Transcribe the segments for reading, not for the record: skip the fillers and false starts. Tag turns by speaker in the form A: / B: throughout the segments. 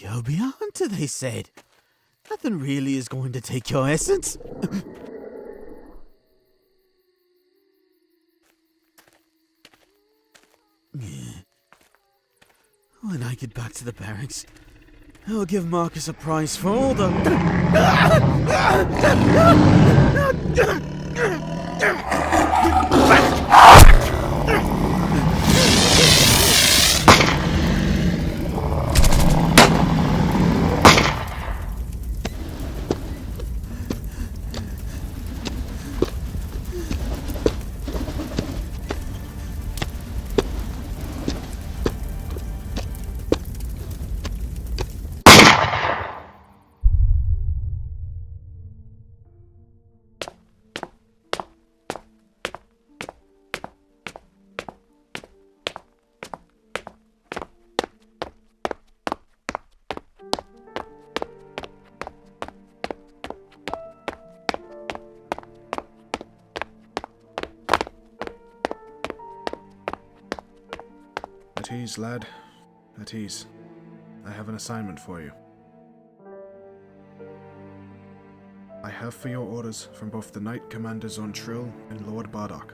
A: Go beyond, they said. Nothing really is going to take your essence. When I get back to the barracks, I'll give Marcus a prize for all the...
B: At ease, lad. At ease. I have an assignment for you. I have for your orders from both the Knight Commanders on Trill and Lord Bardock.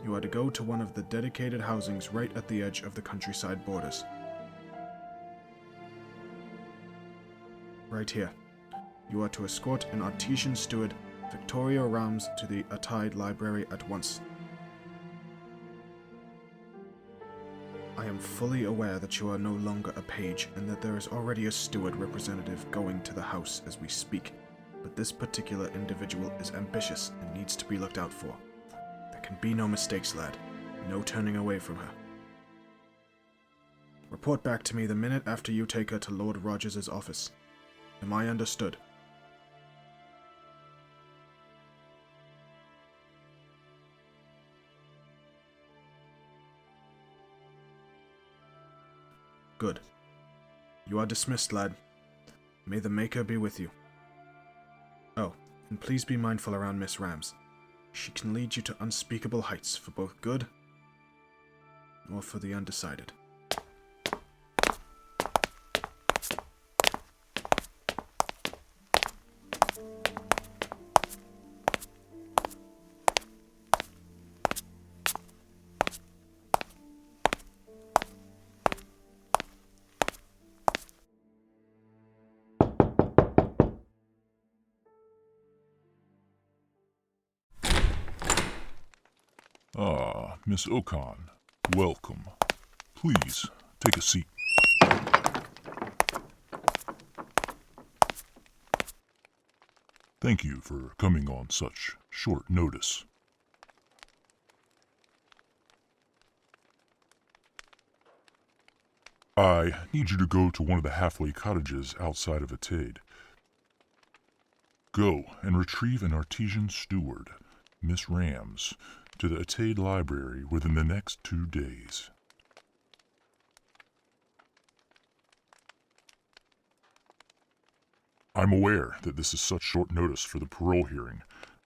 B: You are to go to one of the dedicated housings right at the edge of the countryside borders. Right here. You are to escort an Artisan Steward, Vinchi Rams, to the Atide Library at once. I am fully aware that you are no longer a page, and that there is already a steward representative going to the house as we speak, but this particular individual is ambitious and needs to be looked out for. There can be no mistakes, lad. No turning away from her. Report back to me the minute after you take her to Lord Rogers's office. Am I understood? Good. You are dismissed, lad. May the Maker be with you. Oh, and please be mindful around Miss Rams. She can lead you to unspeakable heights for both good or for the undecided.
C: Ah, Miss Okan, welcome. Please, take a seat. Thank you for coming on such short notice. I need you to go to one of the halfway cottages outside of Atade. Go and retrieve an Artisan Steward, Miss Rams, to the Atade Library within the next 2 days. I'm aware that this is such short notice for the parole hearing,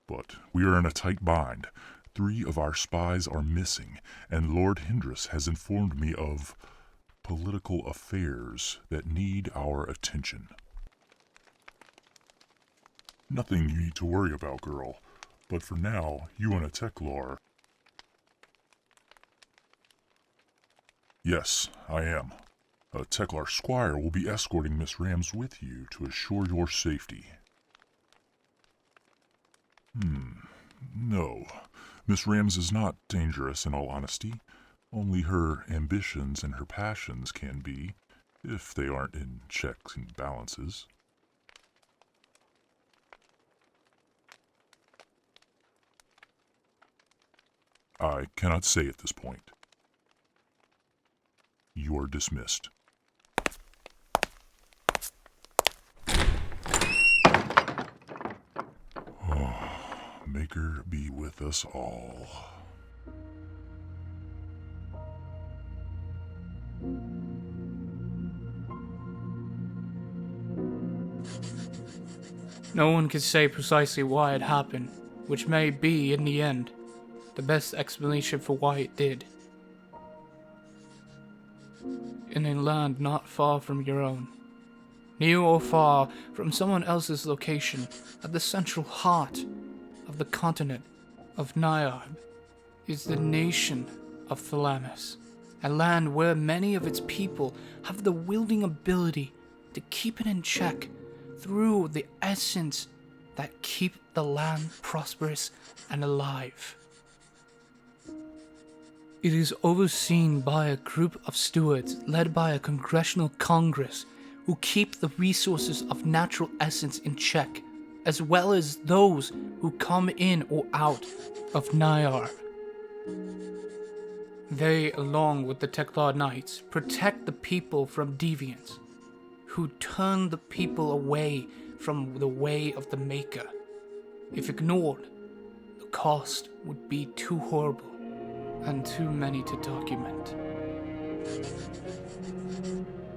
C: but we are in a tight bind. 3 of our spies are missing, and Lord Hindress has informed me of political affairs that need our attention. Nothing you need to worry about, girl, but for now, you and a Teclar. Yes, I am. A Teclar squire will be escorting Miss Rams with you to assure your safety. No. Miss Rams is not dangerous in all honesty. Only her ambitions and her passions can be, if they aren't in checks and balances. I cannot say at this point. You are dismissed. Oh, Maker be with us all.
D: No one can say precisely why it happened, which may be, in the end, the best explanation for why it did. In a land not far from your own, near or far from someone else's location, at the central heart of the continent of Niarb, is the nation of Thalamus, a land where many of its people have the wielding ability to keep it in check through the essence that keep the land prosperous and alive. It is overseen by a group of stewards led by a congressional congress who keep the resources of natural essence in check, as well as those who come in or out of Niarb. They, along with the Teclar Knights, protect the people from deviants, who turn the people away from the way of the Maker. If ignored, the cost would be too horrible and too many to document.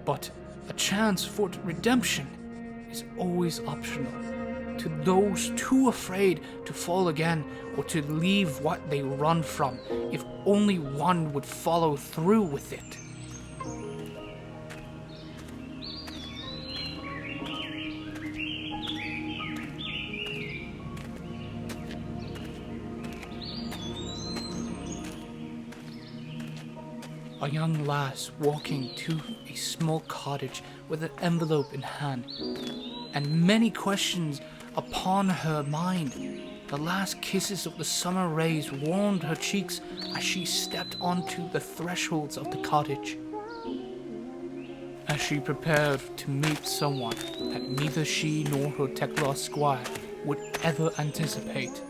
D: But a chance for redemption is always optional to those too afraid to fall again or to leave what they run from, if only one would follow through with it. A young lass walking to a small cottage with an envelope in hand, and many questions upon her mind. The last kisses of the summer rays warmed her cheeks as she stepped onto the thresholds of the cottage. As she prepared to meet someone that neither she nor her Teclar squire would ever anticipate.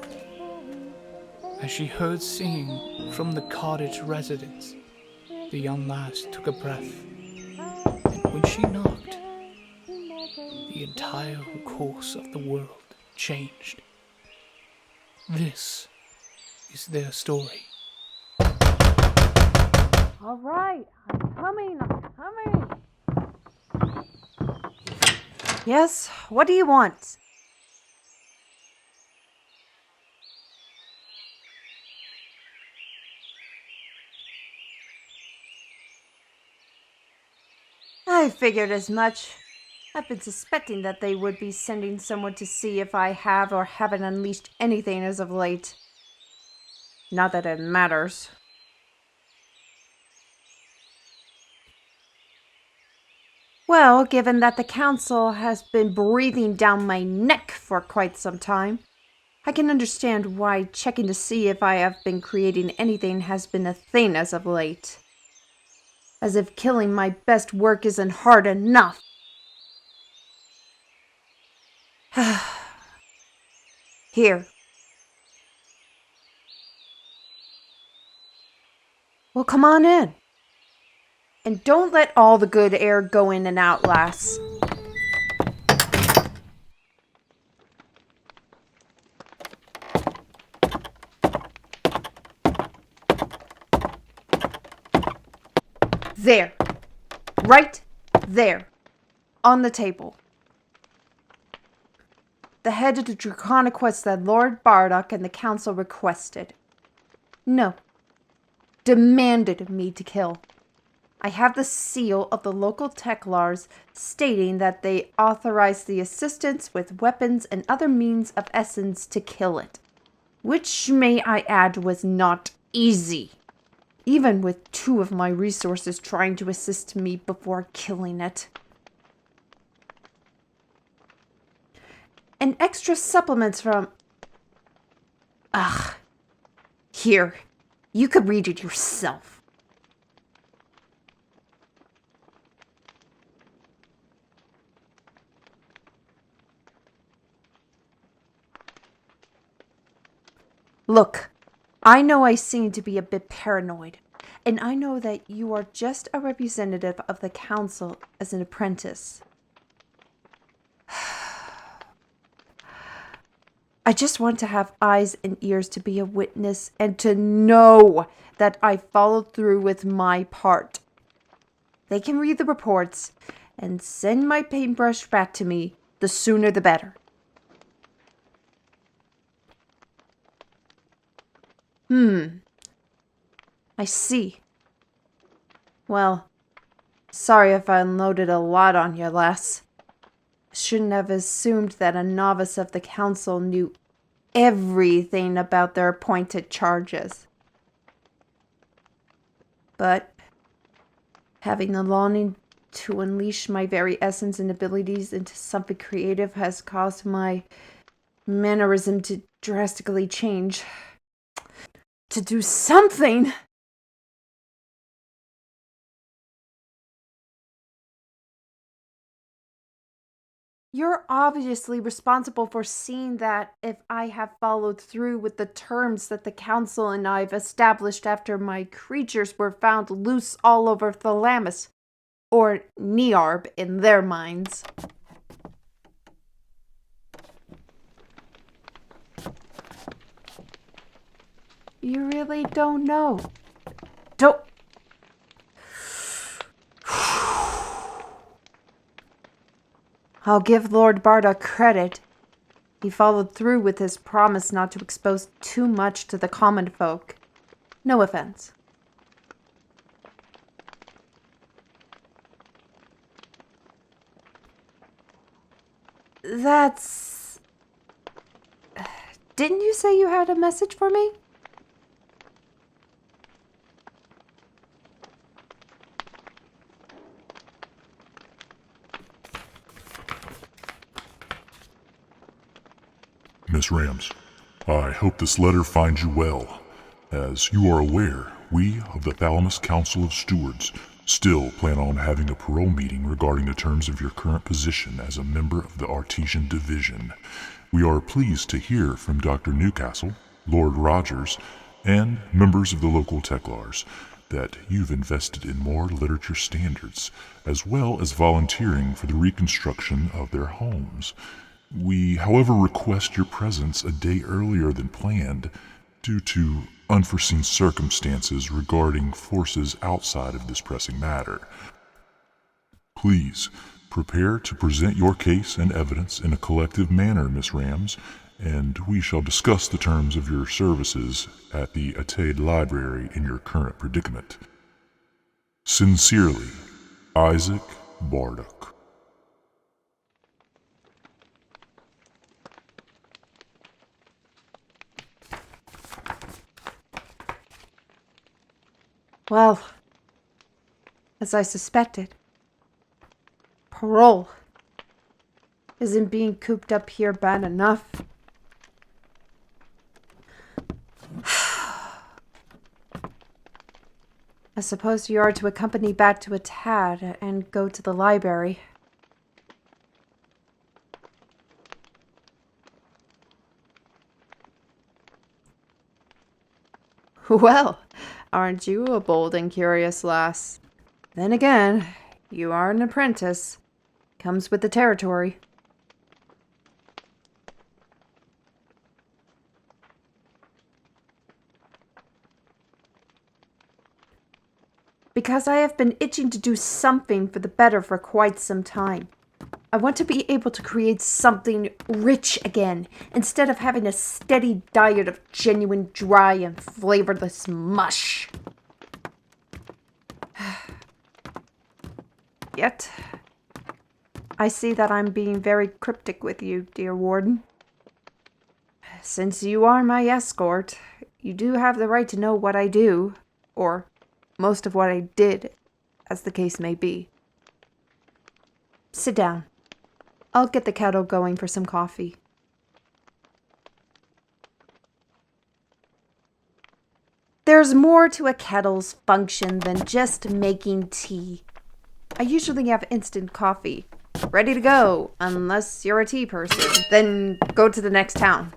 D: As she heard singing from the cottage residence, the young lass took a breath, and when she knocked, the entire course of the world changed. This is their story.
E: All right, I'm coming. Yes, what do you want? I figured as much. I've been suspecting that they would be sending someone to see if I have or haven't unleashed anything as of late. Not that it matters. Well, given that the council has been breathing down my neck for quite some time, I can understand why checking to see if I have been creating anything has been a thing as of late. As if killing my best work isn't hard enough. Here. Well, come on in. And don't let all the good air go in and out, lass. There. Right there. On the table. The head of the draconaqus that Lord Bardock and the council requested. No. Demanded me to kill. I have the seal of the local Teclars stating that they authorized the assistance with weapons and other means of essence to kill it. Which, may I add, was not easy. Even with 2 of my resources trying to assist me before killing it. And extra supplements from... Here. You could read it yourself. Look, I know I seem to be a bit paranoid, and I know that you are just a representative of the council as an apprentice. I just want to have eyes and ears to be a witness and to know that I followed through with my part. They can read the reports and send my paintbrush back to me, the sooner the better. I see. Well, sorry if I unloaded a lot on you, lass. shouldn't have assumed that a novice of the council knew everything about their appointed charges. But having the longing to unleash my very essence and abilities into something creative has caused my mannerism to drastically change. To do something! You're obviously responsible for seeing that if I have followed through with the terms that the council and I have established after my creatures were found loose all over Thalamus, or Nearb in their minds. You really don't know. Don't... I'll give Lord Bardock credit. He followed through with his promise not to expose too much to the common folk. No offense. That's... Didn't you say you had a message for me?
C: Miss Rams, I hope this letter finds you well. As you are aware, we of the Thalamus Council of Stewards still plan on having a parole meeting regarding the terms of your current position as a member of the Artisan Division. We are pleased to hear from Dr. Newcastle, Lord Rogers, and members of the local Teclars that you've invested in more literature standards, as well as volunteering for the reconstruction of their homes. We, however, request your presence a day earlier than planned due to unforeseen circumstances regarding forces outside of this pressing matter. Please, prepare to present your case and evidence in a collective manner, Miss Rams, and we shall discuss the terms of your services at the Atade Library in your current predicament. Sincerely, Isaac Bardock.
E: Well, as I suspected, parole isn't being cooped up here bad enough. I suppose you are to accompany back to Atade and go to the library. Well, aren't you a bold and curious lass? Then again, you are an apprentice. Comes with the territory. Because I have been itching to do something for the better for quite some time. I want to be able to create something rich again, instead of having a steady diet of genuine dry and flavorless mush. Yet, I see that I'm being very cryptic with you, dear Warden. Since you are my escort, you do have the right to know what I do, or most of what I did, as the case may be. Sit down. I'll get the kettle going for some coffee. There's more to a kettle's function than just making tea. I usually have instant coffee, ready to go, unless you're a tea person. Then go to the next town.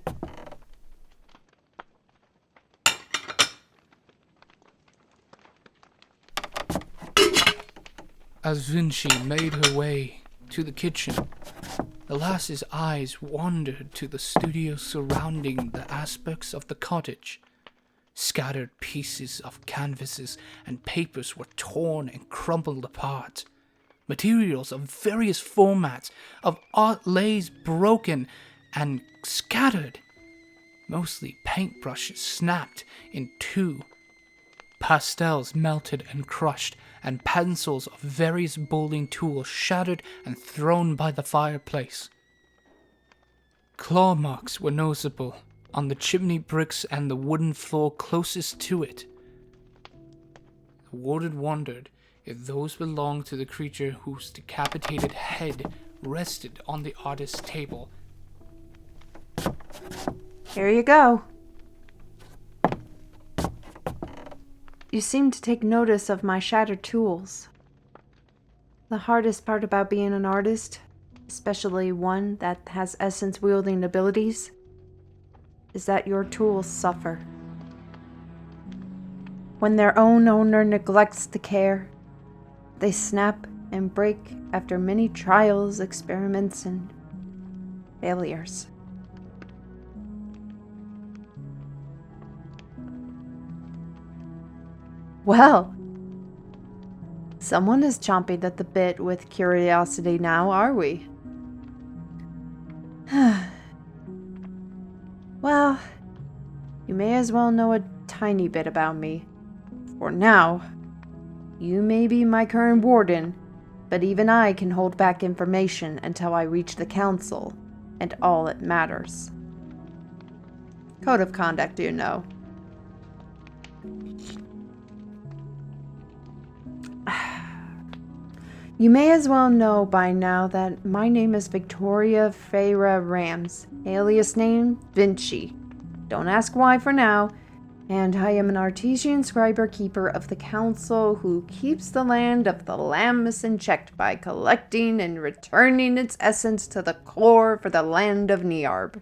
D: As Vinchi made her way to the kitchen, the lass's eyes wandered to the studio surrounding the aspects of the cottage. Scattered pieces of canvases and papers were torn and crumpled apart. Materials of various formats of art lays broken and scattered. Mostly paintbrushes snapped in two. pastels melted and crushed, and pencils of various bowling tools shattered and thrown by the fireplace. Claw marks were noticeable on the chimney bricks and the wooden floor closest to it. The warden wondered if those belonged to the creature whose decapitated head rested on the artist's table.
E: Here you go. You seem to take notice of my shattered tools. The hardest part about being an artist, especially one that has essence-wielding abilities, is that your tools suffer. When their own owner neglects the care, they snap and break after many trials, experiments, and failures. Well, someone is chomping at the bit with curiosity now, are we? Well, you may as well know a tiny bit about me. For now, you may be my current warden, but even I can hold back information until I reach the council and all that matters. Code of conduct, you know. You may as well know by now that my name is Victoria Vinchi Rams, alias name Vinchi. Don't ask why for now. And I am an artisan scriber keeper of the council who keeps the land of Thalamus in check by collecting and returning its essence to the core for the land of Niarb.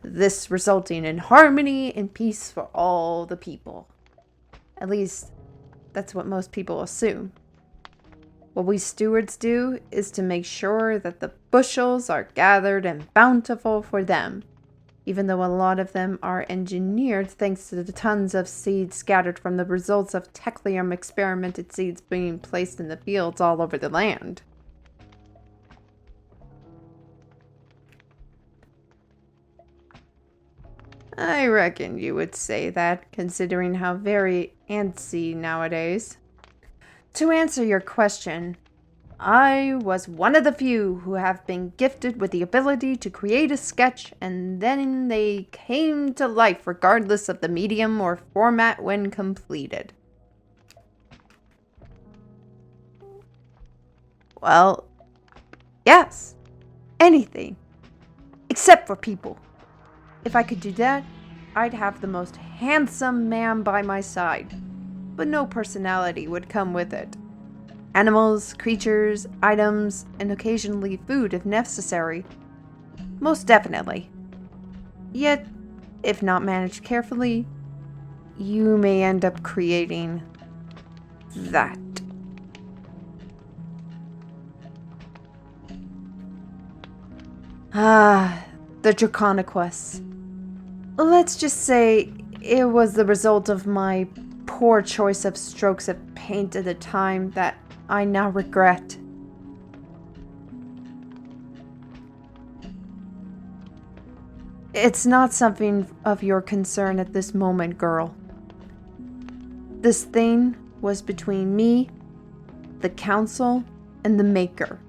E: This resulting in harmony and peace for all the people. At least, that's what most people assume. What we stewards do is to make sure that the bushels are gathered and bountiful for them, even though a lot of them are engineered thanks to the tons of seeds scattered from the results of Teclar experimented seeds being placed in the fields all over the land. I reckon you would say that, considering how very antsy nowadays. To answer your question, I was one of the few who have been gifted with the ability to create a sketch and then they came to life regardless of the medium or format when completed. Well, yes, anything, except for people. If I could do that, I'd have the most handsome man by my side, but no personality would come with it. Animals, creatures, items, and occasionally food if necessary. Most definitely. Yet, if not managed carefully, you may end up creating that. The draconaqus. Let's just say it was the result of my poor choice of strokes of paint at the time that I now regret. It's not something of your concern at this moment, girl. This thing was between me, the council, and the maker.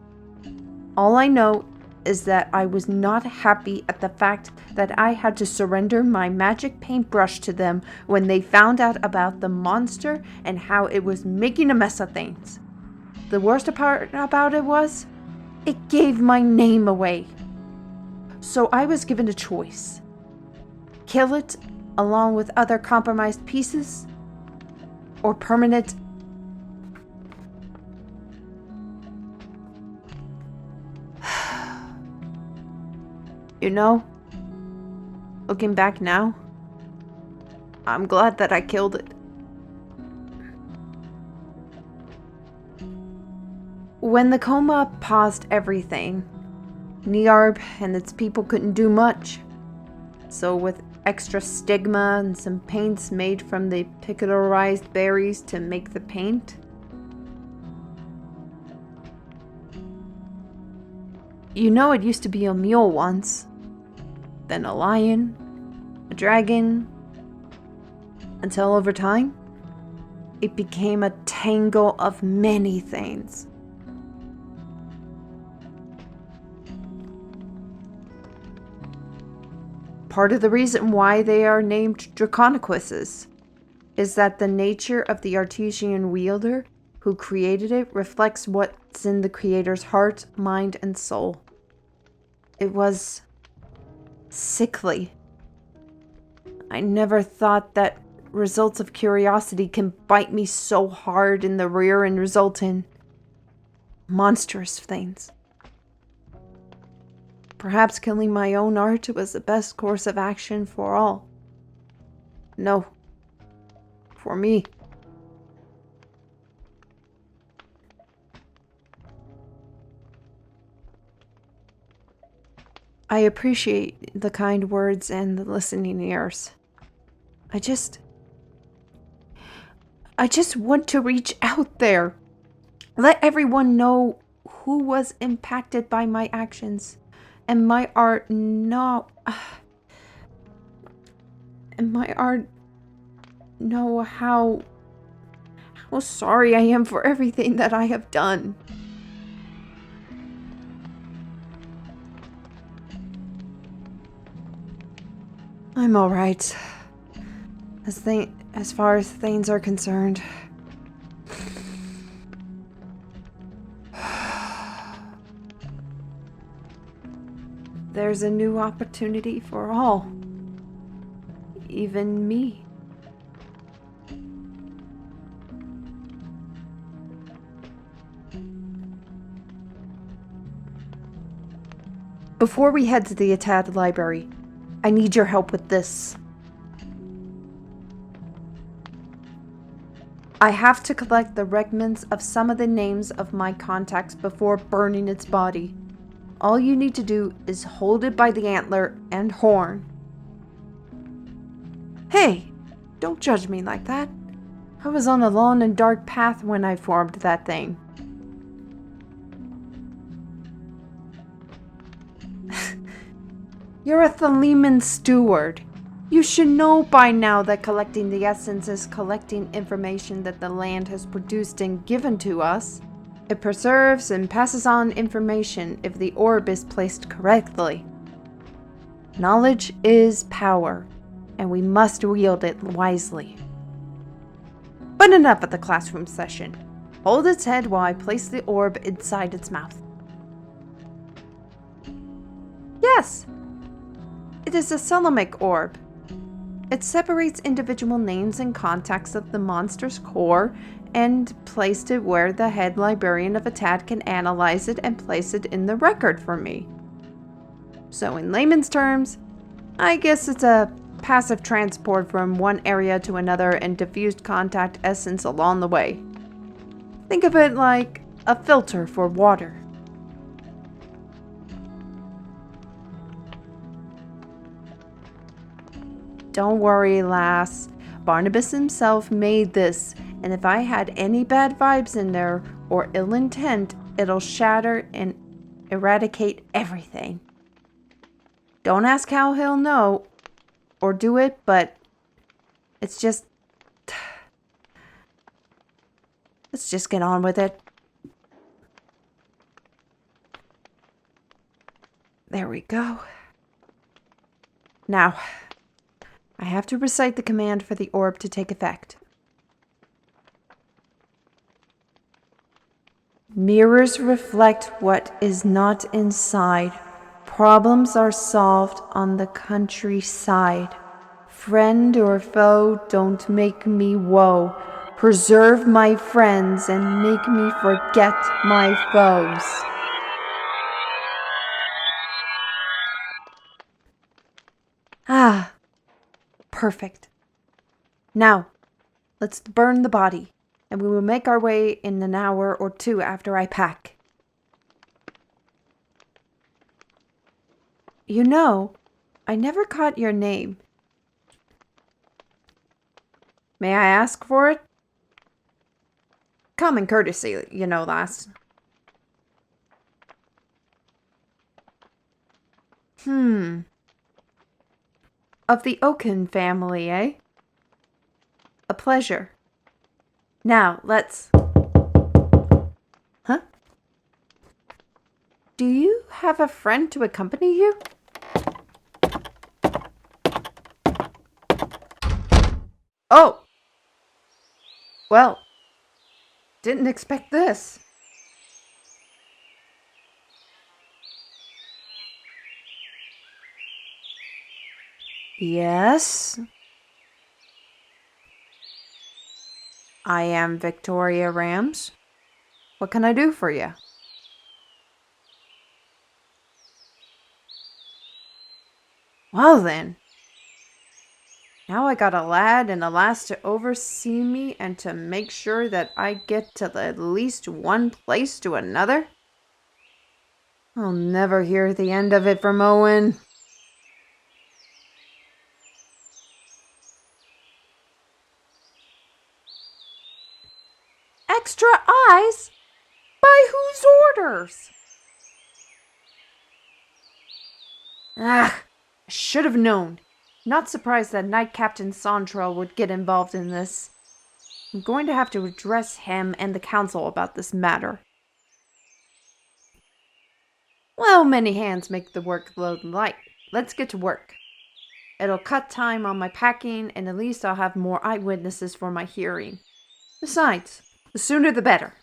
E: All I know is that I was not happy at the fact that I had to surrender my magic paintbrush to them when they found out about the monster and how it was making a mess of things. The worst part about it was, it gave my name away. So I was given a choice. Kill it along with other compromised pieces, or permanent. You know, looking back now, I'm glad that I killed it. When the coma paused everything, Niarb and its people couldn't do much. So with extra stigma and some paints made from the picklerized berries to make the paint, you know, it used to be a mule once, then a lion, a dragon, until over time, it became a tangle of many things. Part of the reason why they are named draconaquuses is that the nature of the Artesian wielder who created it reflects what's in the creator's heart, mind, and soul. It was sickly. I never thought that results of curiosity can bite me so hard in the rear and result in monstrous things. Perhaps killing my own art was the best course of action for all. No. For me. I appreciate the kind words and the listening ears. I just want to reach out there. Let everyone know who was impacted by my actions. And my art know how sorry I am for everything that I have done. I'm all right. As far as things are concerned. There's a new opportunity for all. Even me. Before we head to the Attad library, I need your help with this. I have to collect the regiments of some of the names of my contacts before burning its body. All you need to do is hold it by the antler and horn. Hey, don't judge me like that. I was on a long and dark path when I formed that thing. You're a Thalamus steward. You should know by now that collecting the essence is collecting information that the land has produced and given to us. It preserves and passes on information if the orb is placed correctly. Knowledge is power, and we must wield it wisely. But enough of the classroom session. Hold its head while I place the orb inside its mouth. Yes, it is a Thalamic orb. It separates individual names and contacts of the monster's core and placed it where the head librarian of Attad can analyze it and place it in the record for me. So in layman's terms, I guess it's a passive transport from one area to another and diffused contact essence along the way. Think of it like a filter for water. Don't worry, lass. Barnabas himself made this, and if I had any bad vibes in there or ill intent, it'll shatter and eradicate everything. Don't ask how he'll know or do it, but it's just... Let's just get on with it. There we go. Now, I have to recite the command for the orb to take effect. Mirrors reflect what is not inside. Problems are solved on the countryside. Friend or foe, don't make me woe. Preserve my friends and make me forget my foes. Ah, perfect. Now, let's burn the body, and we will make our way in an hour or two after I pack. You know, I never caught your name. May I ask for it? Common courtesy, you know, lass. Of the Oaken family, eh? A pleasure. Now, let's... Huh? Do you have a friend to accompany you? Oh! Well, didn't expect this. Yes? I am Victoria Rams. What can I do for you? Well then. Now I got a lad and a lass to oversee me and to make sure that I get to at least one place to another? I'll never hear the end of it from Owen. Extra eyes? By whose orders? I should have known. Not surprised that Knight Captain Santrell would get involved in this. I'm going to have to address him and the council about this matter. Well, many hands make the workload light. Let's get to work. It'll cut time on my packing, and at least I'll have more eyewitnesses for my hearing. Besides, the sooner the better.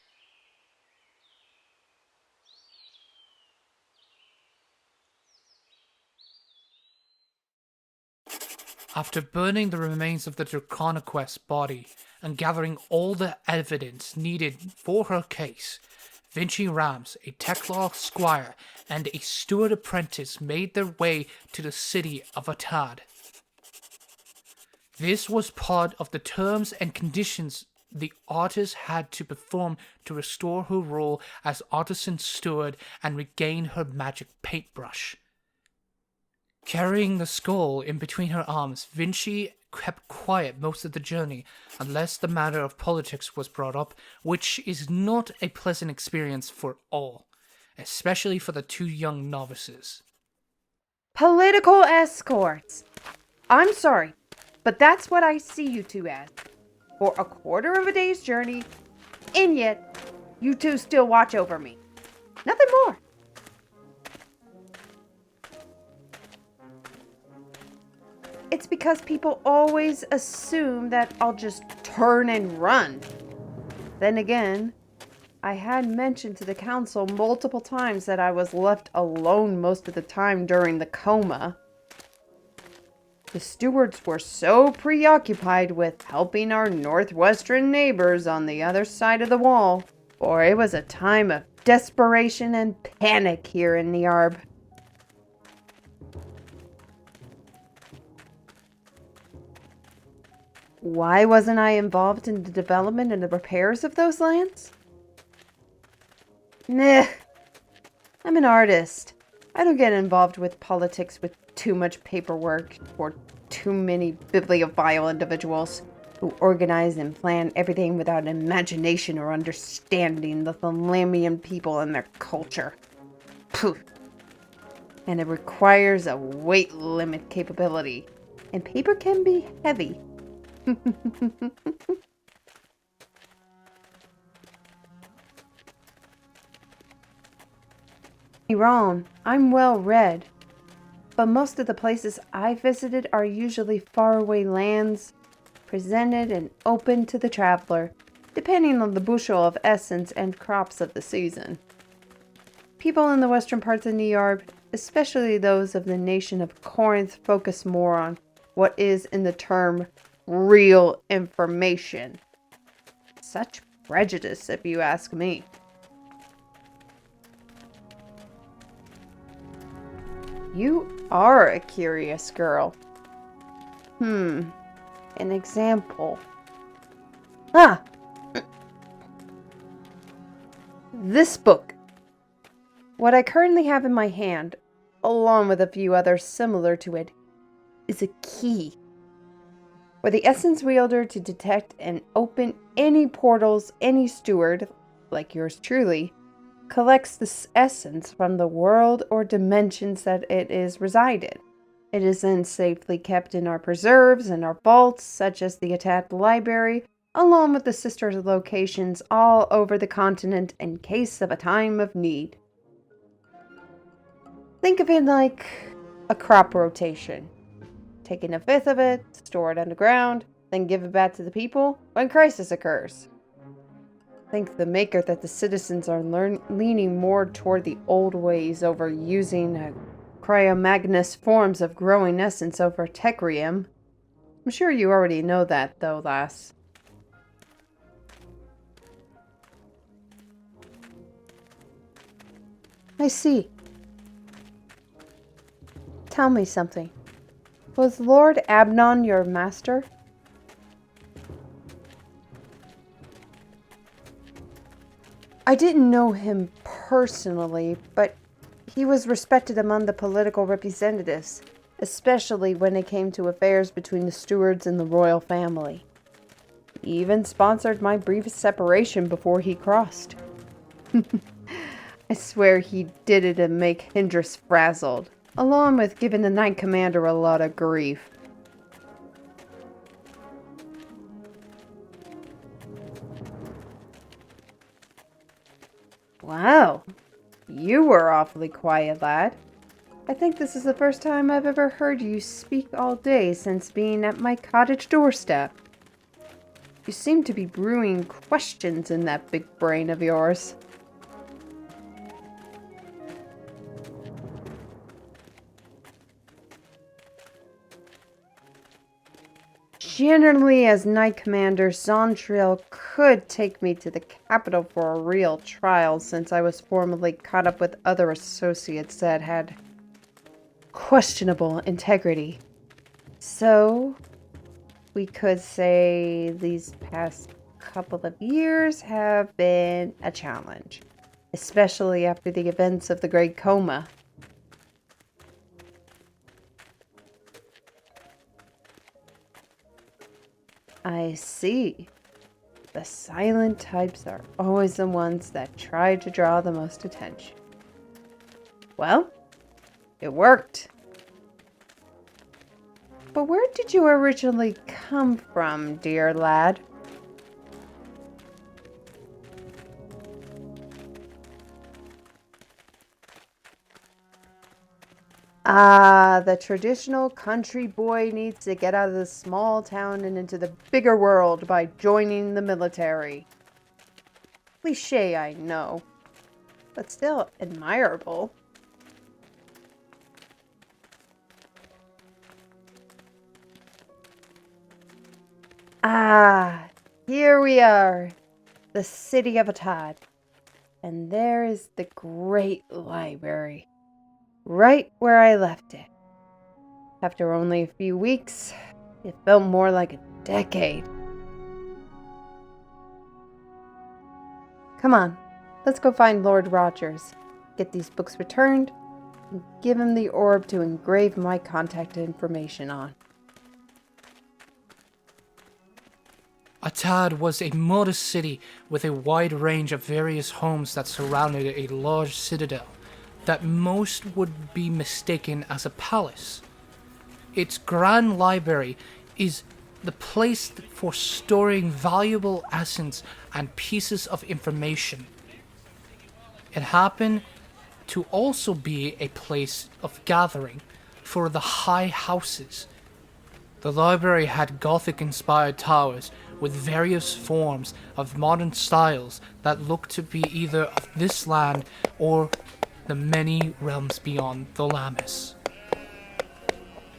D: After burning the remains of the draconaqus body and gathering all the evidence needed for her case, Vinchi Rams, a Teclar squire, and a steward apprentice made their way to the city of Atad. This was part of the terms and conditions the artist had to perform to restore her role as Artisan Steward and regain her magic paintbrush. Carrying the skull in between her arms, Vinci kept quiet most of the journey, unless the matter of politics was brought up, which is not a pleasant experience for all, especially for the two young novices.
E: Political escorts. I'm sorry, but that's what I see you two as. For a quarter of a day's journey, and yet you two still watch over me. Nothing more. It's because people always assume that I'll just turn and run. Then again, I had mentioned to the council multiple times that I was left alone most of the time during the coma. The stewards were so preoccupied with helping our northwestern neighbors on the other side of the wall, for it was a time of desperation and panic here in the Arb. Why wasn't I involved in the development and the repairs of those lands? Nah, I'm an artist. I don't get involved with politics with too much paperwork or too many bibliophile individuals who organize and plan everything without imagination or understanding the Thalamian people and their culture. Poof. And it requires a weight limit capability, and paper can be heavy. Wrong. I'm well read, but most of the places I visited are usually faraway lands, presented and open to the traveler, depending on the bushel of essence and crops of the season. People in the western parts of Niarb, especially those of the nation of Corinth, focus more on what is in the term real information. Such prejudice, if you ask me. You are a curious girl. An example. This book. What I currently have in my hand, along with a few others similar to it, is a key for the essence wielder to detect and open any portals any steward, like yours truly, collects this essence from the world or dimensions that it is resided. It is then safely kept in our preserves and our vaults, such as the attached library, along with the sisters' locations all over the continent in case of a time of need. Think of it like a crop rotation. Taking a fifth of it, store it underground, then give it back to the people when crisis occurs. Think the maker that the citizens are leaning more toward the old ways over using cryomagnus forms of growing essence over Teclar. I'm sure you already know that, though, lass. I see. Tell me something. Was Lord Abnon your master? I didn't know him personally, but he was respected among the political representatives, especially when it came to affairs between the stewards and the royal family. He even sponsored my brief separation before he crossed. I swear he did it to make Hindris frazzled, along with giving the Knight Commander a lot of grief. Wow, you were awfully quiet, lad. I think this is the first time I've ever heard you speak all day since being at my cottage doorstep. You seem to be brewing questions in that big brain of yours. Generally, as Knight Commander, Zontriel could take me to the capital for a real trial since I was formerly caught up with other associates that had questionable integrity. So, we could say these past couple of years have been a challenge, especially after the events of the Great Coma. I see. The silent types are always the ones that try to draw the most attention. Well, it worked. But where did you originally come from, dear lad? The traditional country boy needs to get out of the small town and into the bigger world by joining the military. Cliché, I know, but still admirable. Here we are, the city of Atad, and there is the great library. Right where I left it. After only a few weeks, it felt more like a decade. Come on, let's go find Lord Rogers, get these books returned, and give him the orb to engrave my contact information on.
D: Atad was a modest city with a wide range of various homes that surrounded a large citadel that most would be mistaken as a palace. Its grand library is the place for storing valuable essence and pieces of information. It happened to also be a place of gathering for the high houses. The library had Gothic-inspired towers with various forms of modern styles that looked to be either of this land or the many realms beyond Thalamus.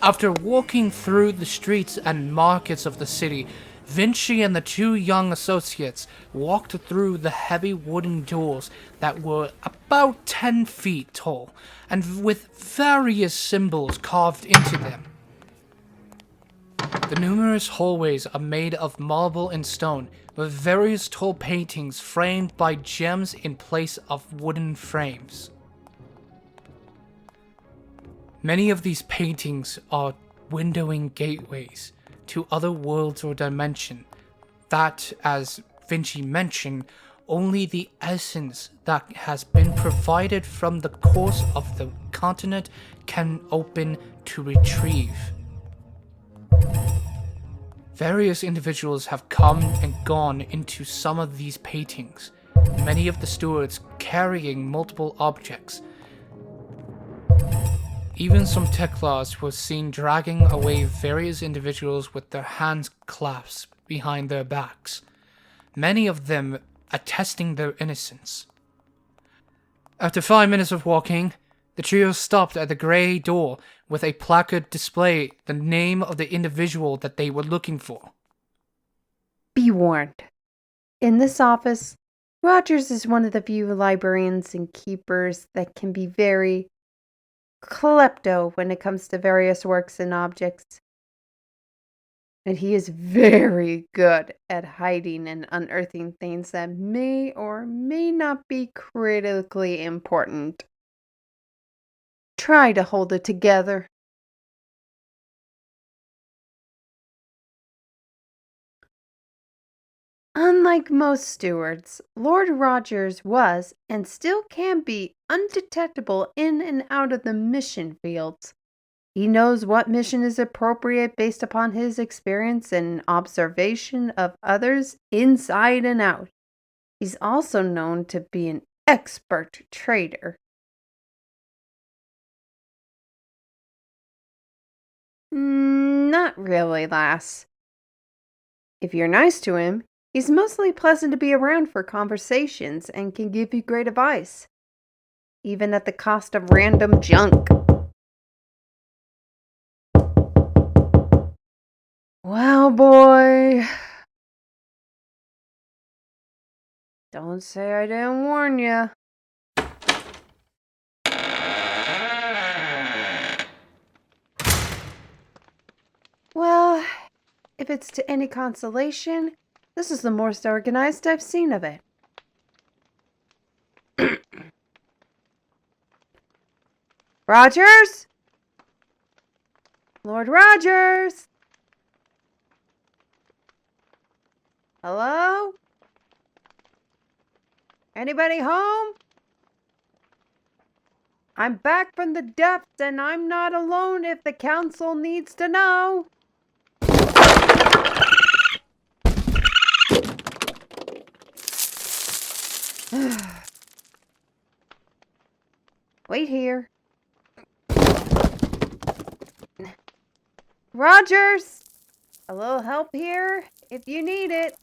D: After walking through the streets and markets of the city, Vinci and the two young associates walked through the heavy wooden doors that were about 10 feet tall and with various symbols carved into them. The numerous hallways are made of marble and stone, with various tall paintings framed by gems in place of wooden frames. Many of these paintings are windowing gateways to other worlds or dimension that, as Vinci mentioned, only the essence that has been provided from the course of the continent can open to retrieve. Various individuals have come and gone into some of these paintings, many of the stewards carrying multiple objects. Even some Teclars were seen dragging away various individuals with their hands clasped behind their backs, many of them attesting their innocence. After 5 minutes of walking, the trio stopped at the grey door with a placard display the name of the individual that they were looking for.
E: Be warned. In this office, Rogers is one of the few librarians and keepers that can be very klepto when it comes to various works and objects. And he is very good at hiding and unearthing things that may or may not be critically important. Try to hold it together. Unlike most stewards, Lord Rogers was and still can be undetectable in and out of the mission fields. He knows what mission is appropriate based upon his experience and observation of others inside and out. He's also known to be an expert trader. Not really, lass. If you're nice to him, he's mostly pleasant to be around for conversations and can give you great advice, even at the cost of random junk. Well, boy. Don't say I didn't warn you. Well, if it's to any consolation, this is the most organized I've seen of it. Rogers? Lord Rogers? Hello? Anybody home? I'm back from the depths and I'm not alone if the council needs to know. Wait here. Rogers! A little help here if you need it.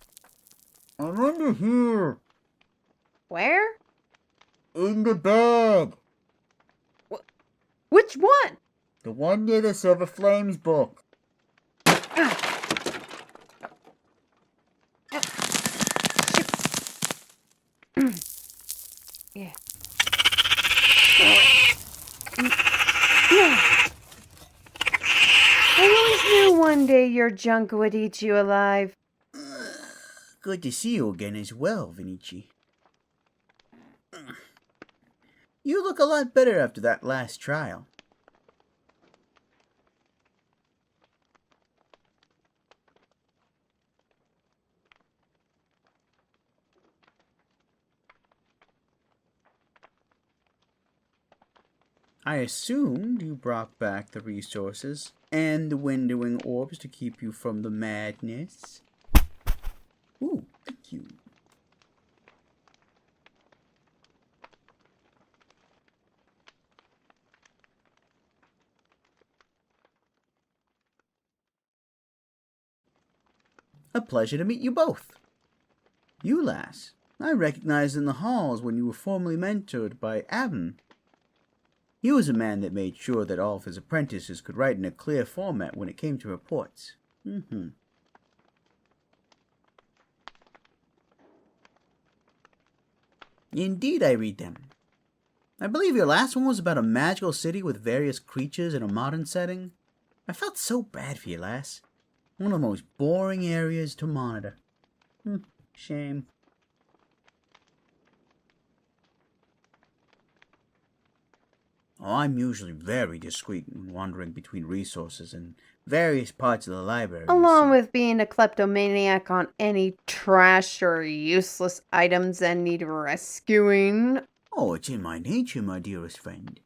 F: I'm under here,
E: Where?
F: in the bag.
E: Which one?
F: The one near the Silver Flames book.
E: Yeah. I always knew one day your junk would eat you alive.
G: Good to see you again as well, Vinchi. You look a lot better after that last trial. I assumed you brought back the resources and the windowing orbs to keep you from the madness. Ooh, thank you. A pleasure to meet you both. You, lass, I recognized in the halls when you were formerly mentored by Abin. He was a man that made sure that all of his apprentices could write in a clear format when it came to reports. Indeed, I read them. I believe your last one was about a magical city with various creatures in a modern setting. I felt so bad for you, lass. One of the most boring areas to monitor. Shame. Oh, I'm usually very discreet when wandering between resources in various parts of the library.
E: Along with being a kleptomaniac on any trash or useless items that need rescuing.
G: Oh, it's in my nature, my dearest friend.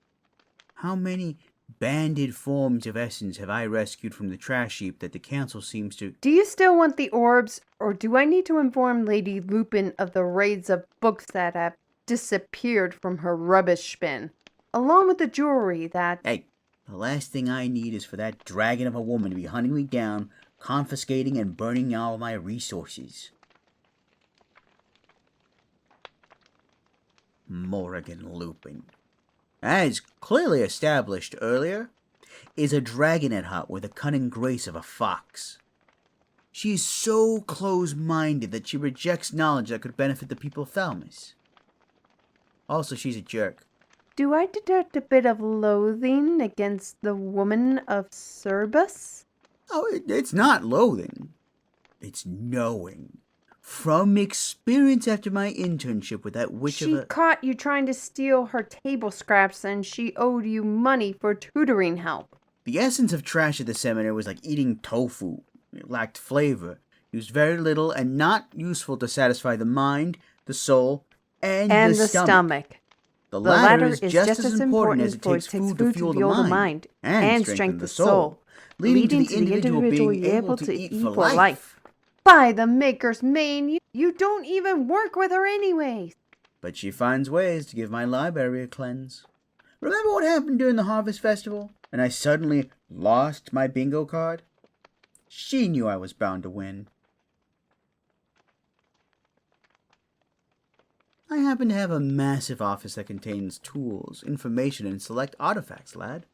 G: How many banded forms of essence have I rescued from the trash heap that the council seems to...
E: Do you still want the orbs, or do I need to inform Lady Lupin of the raids of books that have disappeared from her rubbish bin, along with the jewelry that...
G: Hey, the last thing I need is for that dragon of a woman to be hunting me down, confiscating and burning all my resources. Morrigan Lupin, as clearly established earlier, is a dragonet hut with the cunning grace of a fox. She is so close-minded that she rejects knowledge that could benefit the people of Thalamus. Also, she's a jerk.
E: Do I detect a bit of loathing against the woman of Cerbus?
G: Oh, it's not loathing. It's knowing. From experience after my internship with that witch
E: She caught you trying to steal her table scraps and she owed you money for tutoring help.
G: The essence of trash at the seminary was like eating tofu. It lacked flavor, used very little, and not useful to satisfy the mind, the soul, and the stomach. The latter is just as important as it takes food to fuel the mind and strengthen the soul, leading to the individual being able to eat for life.
E: By the Maker's Mane, you don't even work with her anyway.
G: But she finds ways to give my library a cleanse. Remember what happened during the Harvest Festival? And I suddenly lost my bingo card? She knew I was bound to win. I happen to have a massive office that contains tools, information, and select artifacts, lad.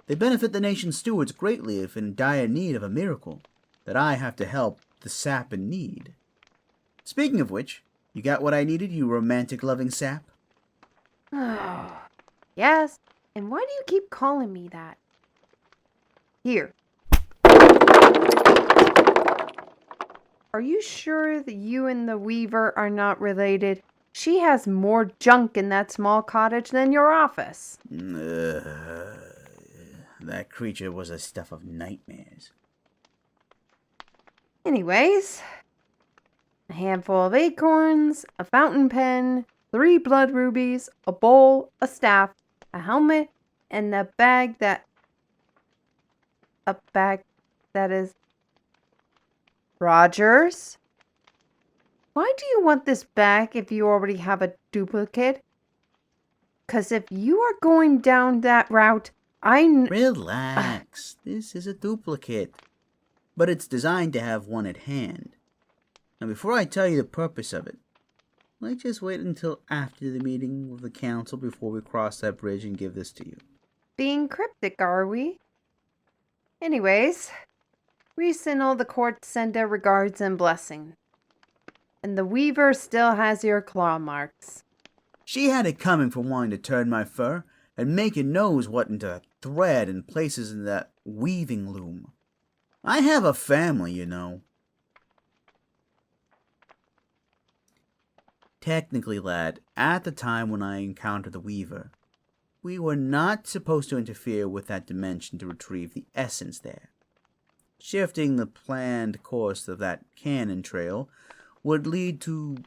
G: They benefit the nation's stewards greatly if in dire need of a miracle that I have to help the sap in need. Speaking of which, you got what I needed, you romantic loving sap?
E: Yes, and why do you keep calling me that? Here. Are you sure that you and the Weaver are not related? She has more junk in that small cottage than your office.
G: That creature was a stuff of nightmares.
E: Anyways, a handful of acorns, a fountain pen, 3 blood rubies, a bowl, a staff, a helmet, and a bag that is Roger's? Why do you want this back if you already have a duplicate? 'Cause if you are going down that route,
G: Relax. This is a duplicate. But it's designed to have one at hand. Now, before I tell you the purpose of it, let's just wait until after the meeting with the council before we cross that bridge and give this to you.
E: Being cryptic, are we? Anyways, we send all the court to send their regards and blessing. And the Weaver still has your claw marks.
G: She had it coming for wanting to turn my fur and making knows what into thread and places in that weaving loom. I have a family, you know. Technically, lad, at the time when I encountered the Weaver, we were not supposed to interfere with that dimension to retrieve the essence there. Shifting the planned course of that cannon trail would lead to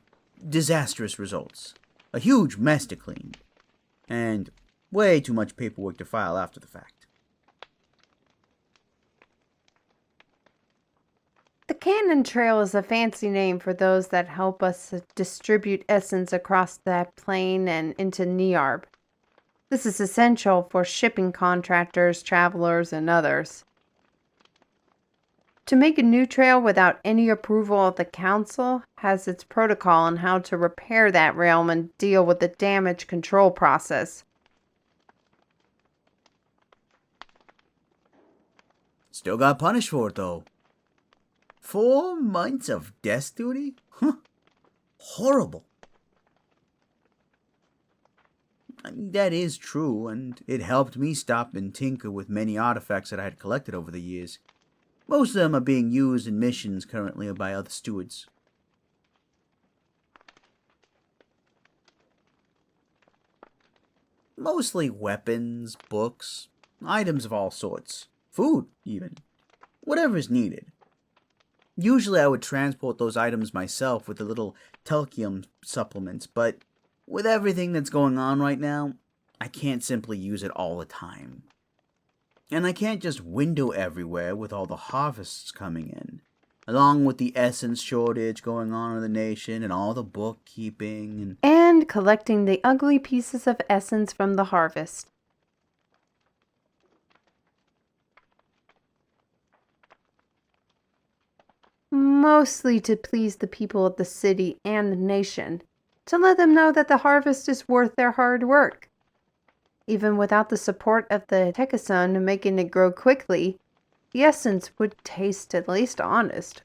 G: disastrous results. A huge mess to clean. And way too much paperwork to file after the fact.
E: The Cannon Trail is a fancy name for those that help us distribute essence across that plain and into Nearb. This is essential for shipping contractors, travelers, and others. To make a new trail without any approval of the council has its protocol on how to repair that realm and deal with the damage control process.
G: Still got punished for it, though. 4 months of desk duty? Huh. Horrible. I mean, that is true, and it helped me stop and tinker with many artifacts that I had collected over the years. Most of them are being used in missions currently by other stewards. Mostly weapons, books, items of all sorts. Food, even. Whatever is needed. Usually I would transport those items myself with the little telchium supplements, but with everything that's going on right now, I can't simply use it all the time. And I can't just window everywhere with all the harvests coming in, along with the essence shortage going on in the nation and all the bookkeeping
E: and collecting the ugly pieces of essence from the harvest. Mostly to please the people of the city and the nation, to let them know that the harvest is worth their hard work. Even without the support of the Teclar making it grow quickly, the essence would taste at least honest.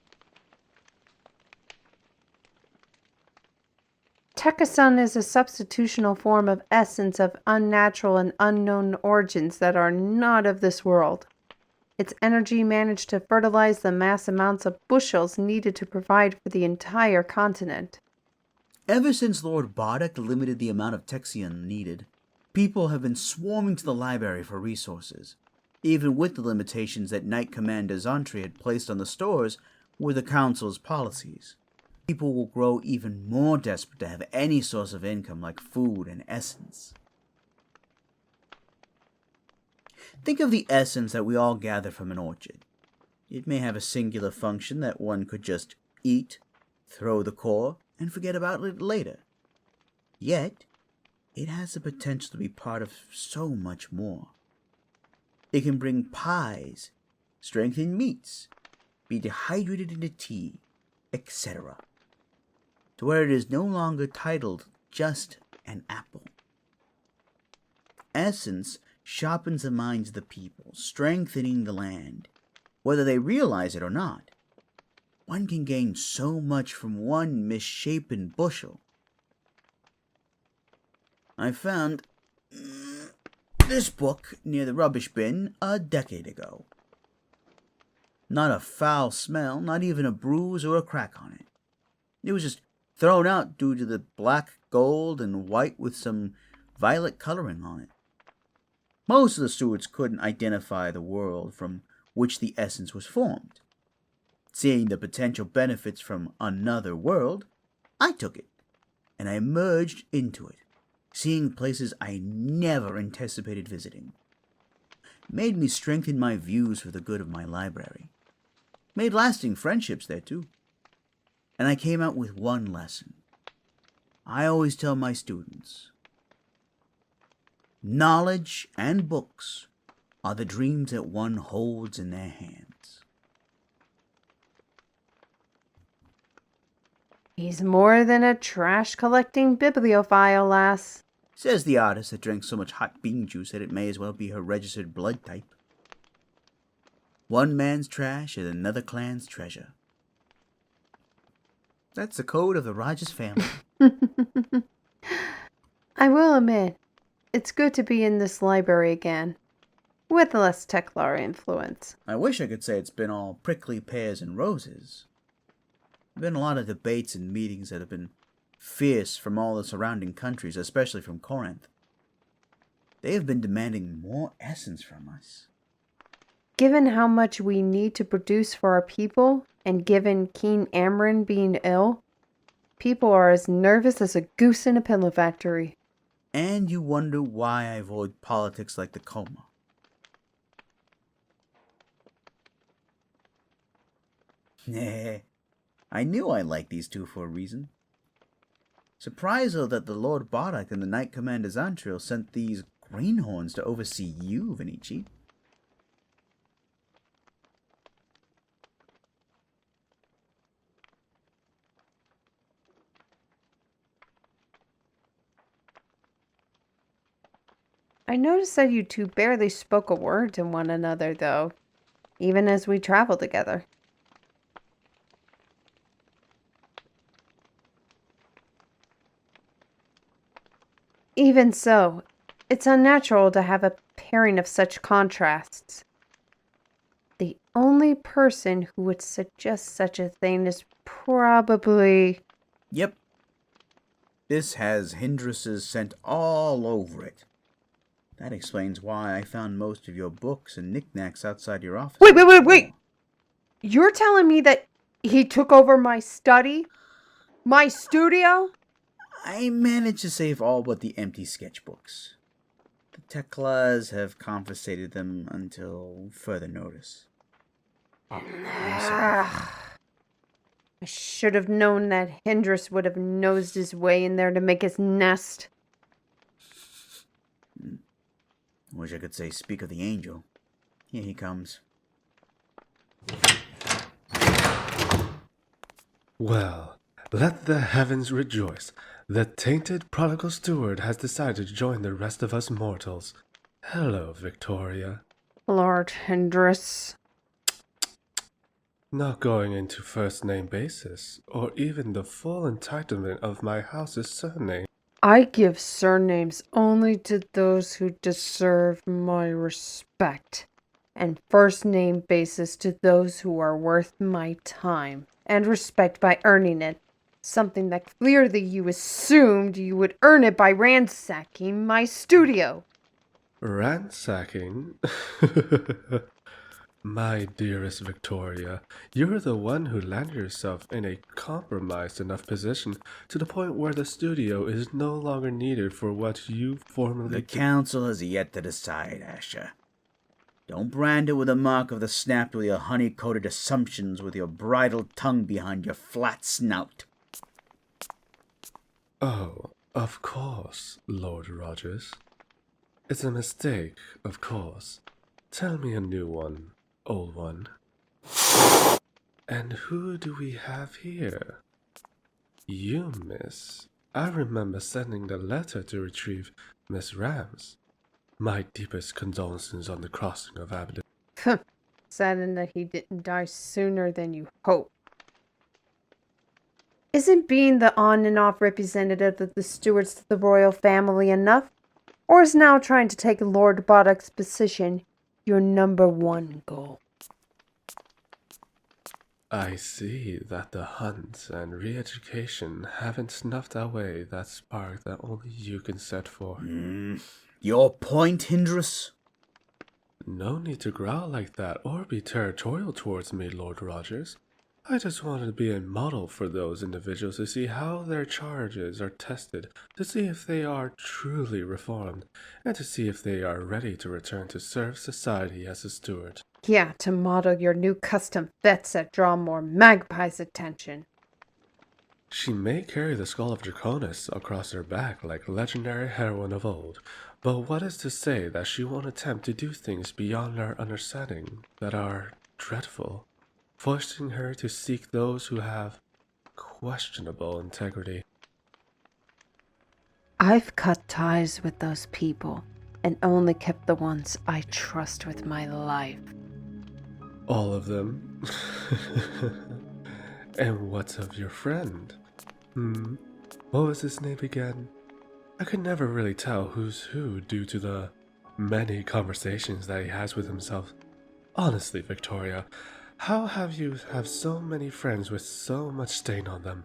E: Teclar is a substitutional form of essence of unnatural and unknown origins that are not of this world. Its energy managed to fertilize the mass amounts of bushels needed to provide for the entire continent.
G: Ever since Lord Bardock limited the amount of Texion needed, people have been swarming to the library for resources, even with the limitations that Knight Commander Zantri had placed on the stores with the Council's policies. People will grow even more desperate to have any source of income like food and essence. Think of the essence that we all gather from an orchard. It may have a singular function that one could just eat, throw the core, and forget about it later. Yet, it has the potential to be part of so much more. It can bring pies, strengthen meats, be dehydrated into tea, etc., to where it is no longer titled just an apple. Essence sharpens the minds of the people, strengthening the land. Whether they realize it or not, one can gain so much from one misshapen bushel. I found this book near the rubbish bin a decade ago. Not a foul smell, not even a bruise or a crack on it. It was just thrown out due to the black, gold, and white with some violet coloring on it. Most of the stewards couldn't identify the world from which the essence was formed. Seeing the potential benefits from another world, I took it, and I merged into it, seeing places I never anticipated visiting. Made me strengthen my views for the good of my library. Made lasting friendships there, too. And I came out with one lesson. I always tell my students, knowledge and books are the dreams that one holds in their hands.
E: He's more than a trash-collecting bibliophile, lass,
G: Says the artist that drank so much hot bean juice that it may as well be her registered blood type. One man's trash is another clan's treasure. That's the code of the Rogers family.
E: I will admit, it's good to be in this library again, with less Teclar influence.
G: I wish I could say it's been all prickly pears and roses. There have been a lot of debates and meetings that have been fierce from all the surrounding countries, especially from Corinth. They have been demanding more essence from us.
E: Given how much we need to produce for our people, and given King Amron being ill, people are as nervous as a goose in a pillow factory.
G: And you wonder why I avoid politics like the coma. Nah, I knew I liked these two for a reason. Surprised though that the Lord Bardock and the Knight Commander Zantriel sent these greenhorns to oversee you, Vinchi.
E: I noticed that you two barely spoke a word to one another, though, even as we traveled together. Even so, it's unnatural to have a pairing of such contrasts. The only person who would suggest such a thing is probably...
G: Yep. This has hindrances sent all over it. That explains why I found most of your books and knickknacks outside your office.
E: Wait! You're telling me that he took over my study? My studio?
G: I managed to save all but the empty sketchbooks. The Teclars have confiscated them until further notice.
E: I should have known that Hindress would have nosed his way in there to make his nest.
G: Wish I could say speak of the angel. Here he comes.
H: Well, let the heavens rejoice. The tainted prodigal steward has decided to join the rest of us mortals. Hello, Victoria.
E: Lord Hindress.
H: Not going into first name basis, or even the full entitlement of my house's surname.
E: I give surnames only to those who deserve my respect, and first name basis to those who are worth my time and respect by earning it, something that clearly you assumed you would earn it by ransacking my studio.
H: Ransacking? My dearest Victoria, you're the one who landed yourself in a compromised enough position to the point where the studio is no longer needed for what you formerly
G: The
H: did.
G: council has yet to decide, Asher. Don't brand it with a mark of the snap with your honey-coated assumptions with your bridled tongue behind your flat snout.
H: Oh, of course, Lord Rogers. It's a mistake, of course. Tell me a new one, old one. And who do we have here? You, miss. I remember sending the letter to retrieve Miss Rams. My deepest condolences on the crossing of Avenue.
E: Saddened that he didn't die sooner than you hoped. Isn't being the on and off representative of the stewards to the royal family enough? Or is now trying to take Lord Bardock's position your number one goal?
H: I see that the hunt and re-education haven't snuffed away that spark that only you can set for.
G: Your point, Hindress?
H: No need to growl like that or be territorial towards me, Lord Rogers. I just wanted to be a model for those individuals to see how their charges are tested, to see if they are truly reformed, and to see if they are ready to return to serve society as a steward.
E: Yeah, to model your new custom vets that draw more magpies' attention.
H: She may carry the skull of draconaqus across her back like legendary heroine of old, but what is to say that she won't attempt to do things beyond our understanding that are dreadful, forcing her to seek those who have questionable integrity?
E: I've cut ties with those people and only kept the ones I trust with my life.
H: All of them? And what's of your friend? What was his name again? I could never really tell who's who due to the many conversations that he has with himself. Honestly, Victoria, how have you have so many friends with so much stain on them,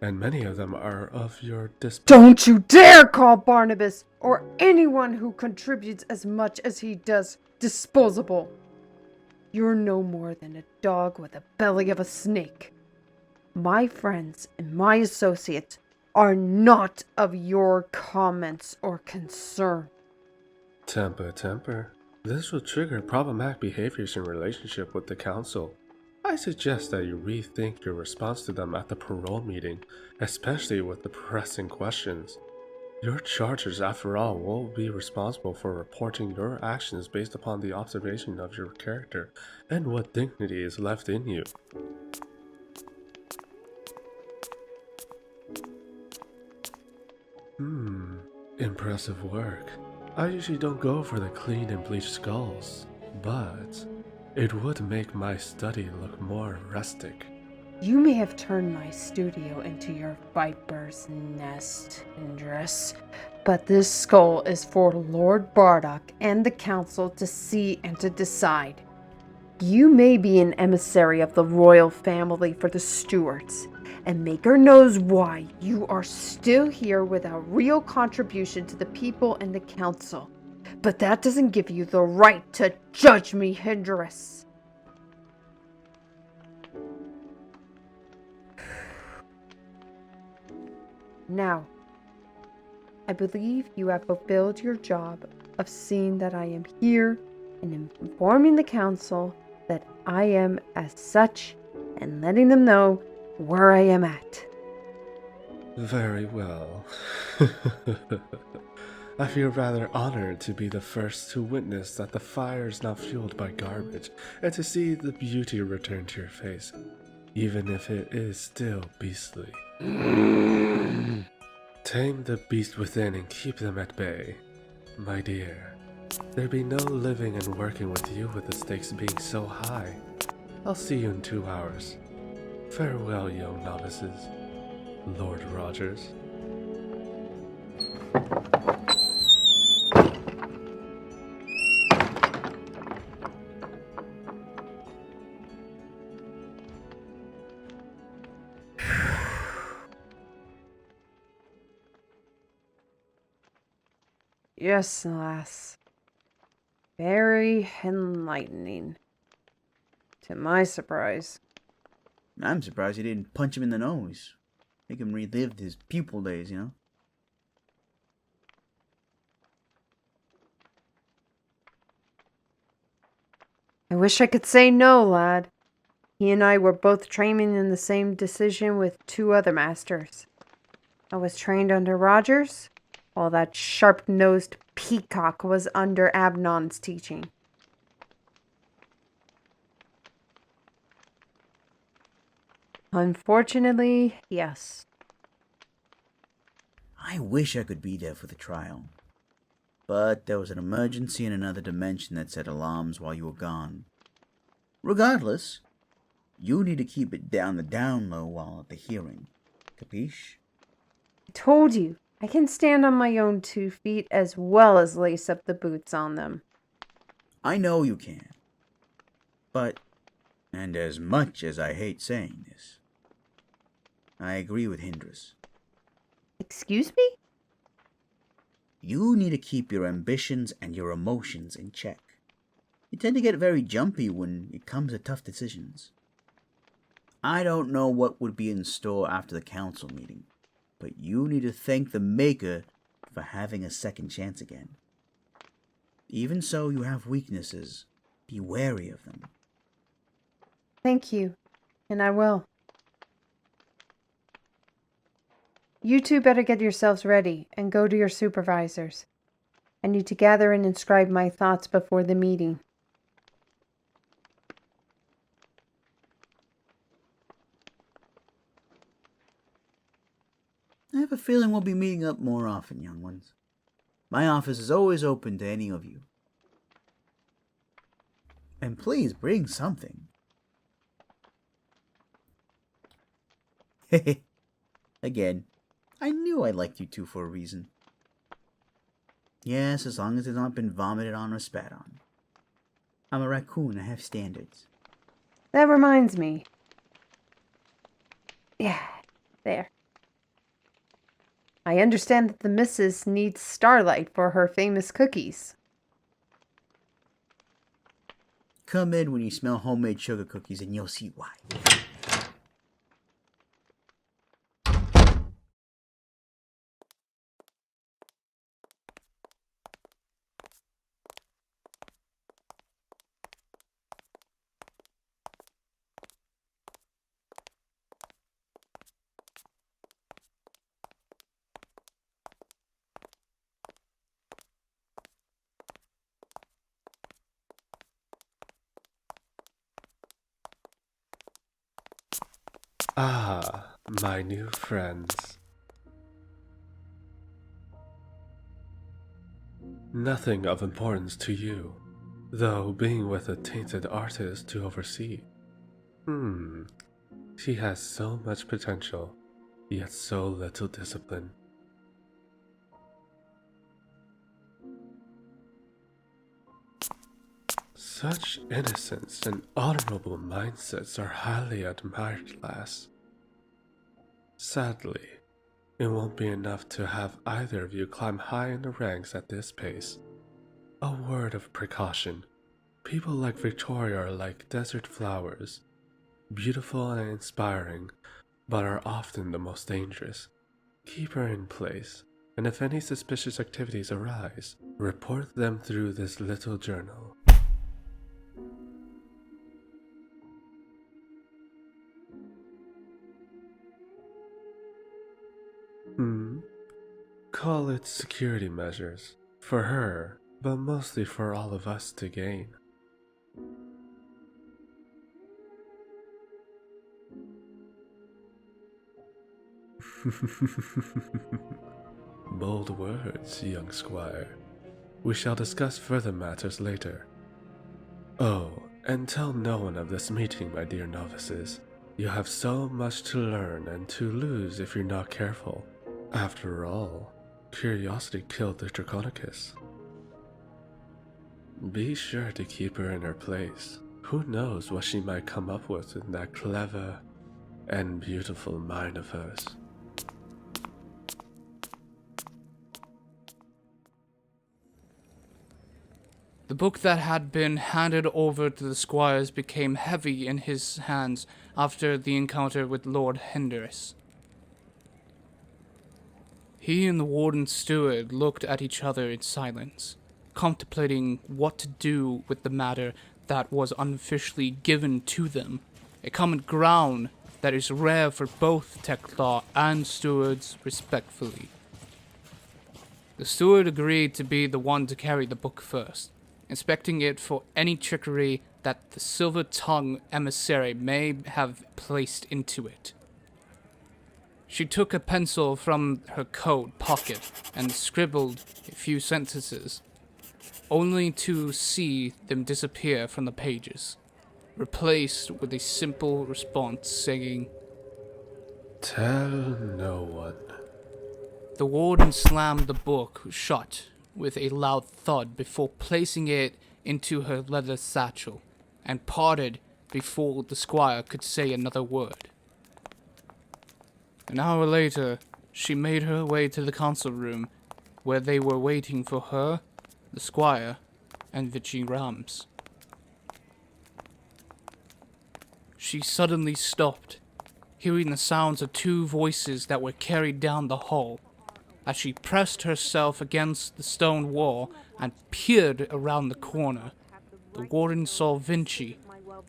H: and many of them are of your
E: Don't you dare call Barnabas or anyone who contributes as much as he does disposable. You're no more than a dog with the belly of a snake. My friends and my associates are not of your comments or concern.
H: Temper. This will trigger problematic behaviors in relationship with the council. I suggest that you rethink your response to them at the parole meeting, especially with the pressing questions. Your charges, after all, will be responsible for reporting your actions based upon the observation of your character and what dignity is left in you. Impressive work. I usually don't go for the clean and bleached skulls, but it would make my study look more rustic.
E: You may have turned my studio into your viper's nest, Indris, but this skull is for Lord Bardock and the council to see and to decide. You may be an emissary of the royal family for the stewards, and Maker knows why you are still here without real contribution to the people and the council. But that doesn't give you the right to judge me, Hindress. Now, I believe you have fulfilled your job of seeing that I am here and informing the council that I am as such and letting them know where I am at.
H: Very well. I feel rather honored to be the first to witness that the fire is not fueled by garbage, and to see the beauty return to your face, even if it is still beastly. Tame the beast within and keep them at bay. My dear, there'd be no living and working with you with the stakes being so high. I'll see you in 2 hours. Farewell, young novices. Lord Rogers.
E: Yes, lass. Very enlightening. To my surprise.
G: I'm surprised you didn't punch him in the nose. Make him relive his pupil days, you know?
E: I wish I could say no, lad. He and I were both training in the same decision with 2 other masters. I was trained under Rogers, while that sharp-nosed peacock was under Abnon's teaching. Unfortunately, yes.
G: I wish I could be there for the trial. But there was an emergency in another dimension that set alarms while you were gone. Regardless, you need to keep it down the down low while at the hearing. Capiche?
E: I told you, I can stand on my own 2 feet as well as lace up the boots on them.
G: I know you can. But, and as much as I hate saying this, I agree with Hindress.
E: Excuse me?
G: You need to keep your ambitions and your emotions in check. You tend to get very jumpy when it comes to tough decisions. I don't know what would be in store after the council meeting, but you need to thank the Maker for having a second chance again. Even so, you have weaknesses. Be wary of them.
E: Thank you, and I will. You 2 better get yourselves ready and go to your supervisors. I need to gather and inscribe my thoughts before the meeting.
G: I have a feeling we'll be meeting up more often, young ones. My office is always open to any of you. And please bring something. Again, I knew I liked you 2 for a reason. Yes, as long as it's not been vomited on or spat on. I'm a raccoon, I have standards.
E: That reminds me. Yeah, there. I understand that the missus needs starlight for her famous cookies.
G: Come in when you smell homemade sugar cookies and you'll see why.
H: Ah, my new friends. Nothing of importance to you, though being with a tainted artist to oversee. She has so much potential, yet so little discipline. Such innocence and honorable mindsets are highly admired, lass. Sadly, it won't be enough to have either of you climb high in the ranks at this pace. A word of precaution. People like Victoria are like desert flowers, beautiful and inspiring, but are often the most dangerous. Keep her in place, and if any suspicious activities arise, report them through this little journal. Call it security measures. For her, but mostly for all of us to gain. Bold words, young squire. We shall discuss further matters later. Oh, and tell no one of this meeting, my dear novices. You have so much to learn and to lose if you're not careful. After all, curiosity killed the draconaqus. Be sure to keep her in her place. Who knows what she might come up with in that clever and beautiful mind of hers.
D: The book that had been handed over to the squires became heavy in his hands after the encounter with Lord Hinders. He and the warden steward looked at each other in silence, contemplating what to do with the matter that was unofficially given to them, a common ground that is rare for both Teclar and stewards respectfully. The steward agreed to be the one to carry the book first, inspecting it for any trickery that the silver-tongued emissary may have placed into it. She took a pencil from her coat pocket and scribbled a few sentences, only to see them disappear from the pages, replaced with a simple response saying,
H: Tell no one.
D: The warden slammed the book shut with a loud thud before placing it into her leather satchel, and parted before the squire could say another word. An hour later, she made her way to the council room, where they were waiting for her, the squire, and Vinchi Rams. She suddenly stopped, hearing the sounds of two voices that were carried down the hall. As she pressed herself against the stone wall and peered around the corner, the warden saw Vinchi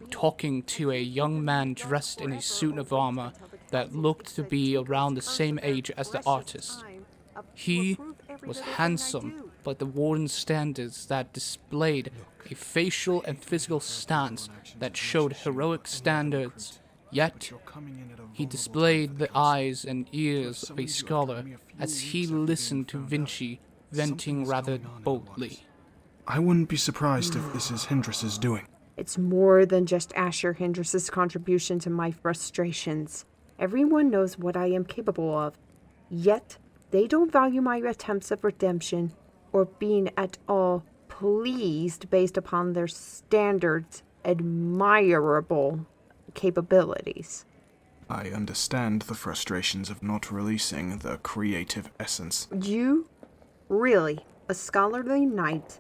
D: talking to a young man dressed in a suit of armor that looked to be around the same age as the artist. He was handsome by the warden's standards that displayed a facial and physical stance that showed heroic standards, yet he displayed the eyes and ears of a scholar as he listened to Vinchi venting rather boldly.
B: I wouldn't be surprised if this is Hindress's doing.
E: It's more than just Asher Hindress's contribution to my frustrations. Everyone knows what I am capable of, yet they don't value my attempts of redemption or being at all pleased based upon their standards' admirable capabilities.
B: I understand the frustrations of not releasing the creative essence.
E: You, really, a scholarly knight,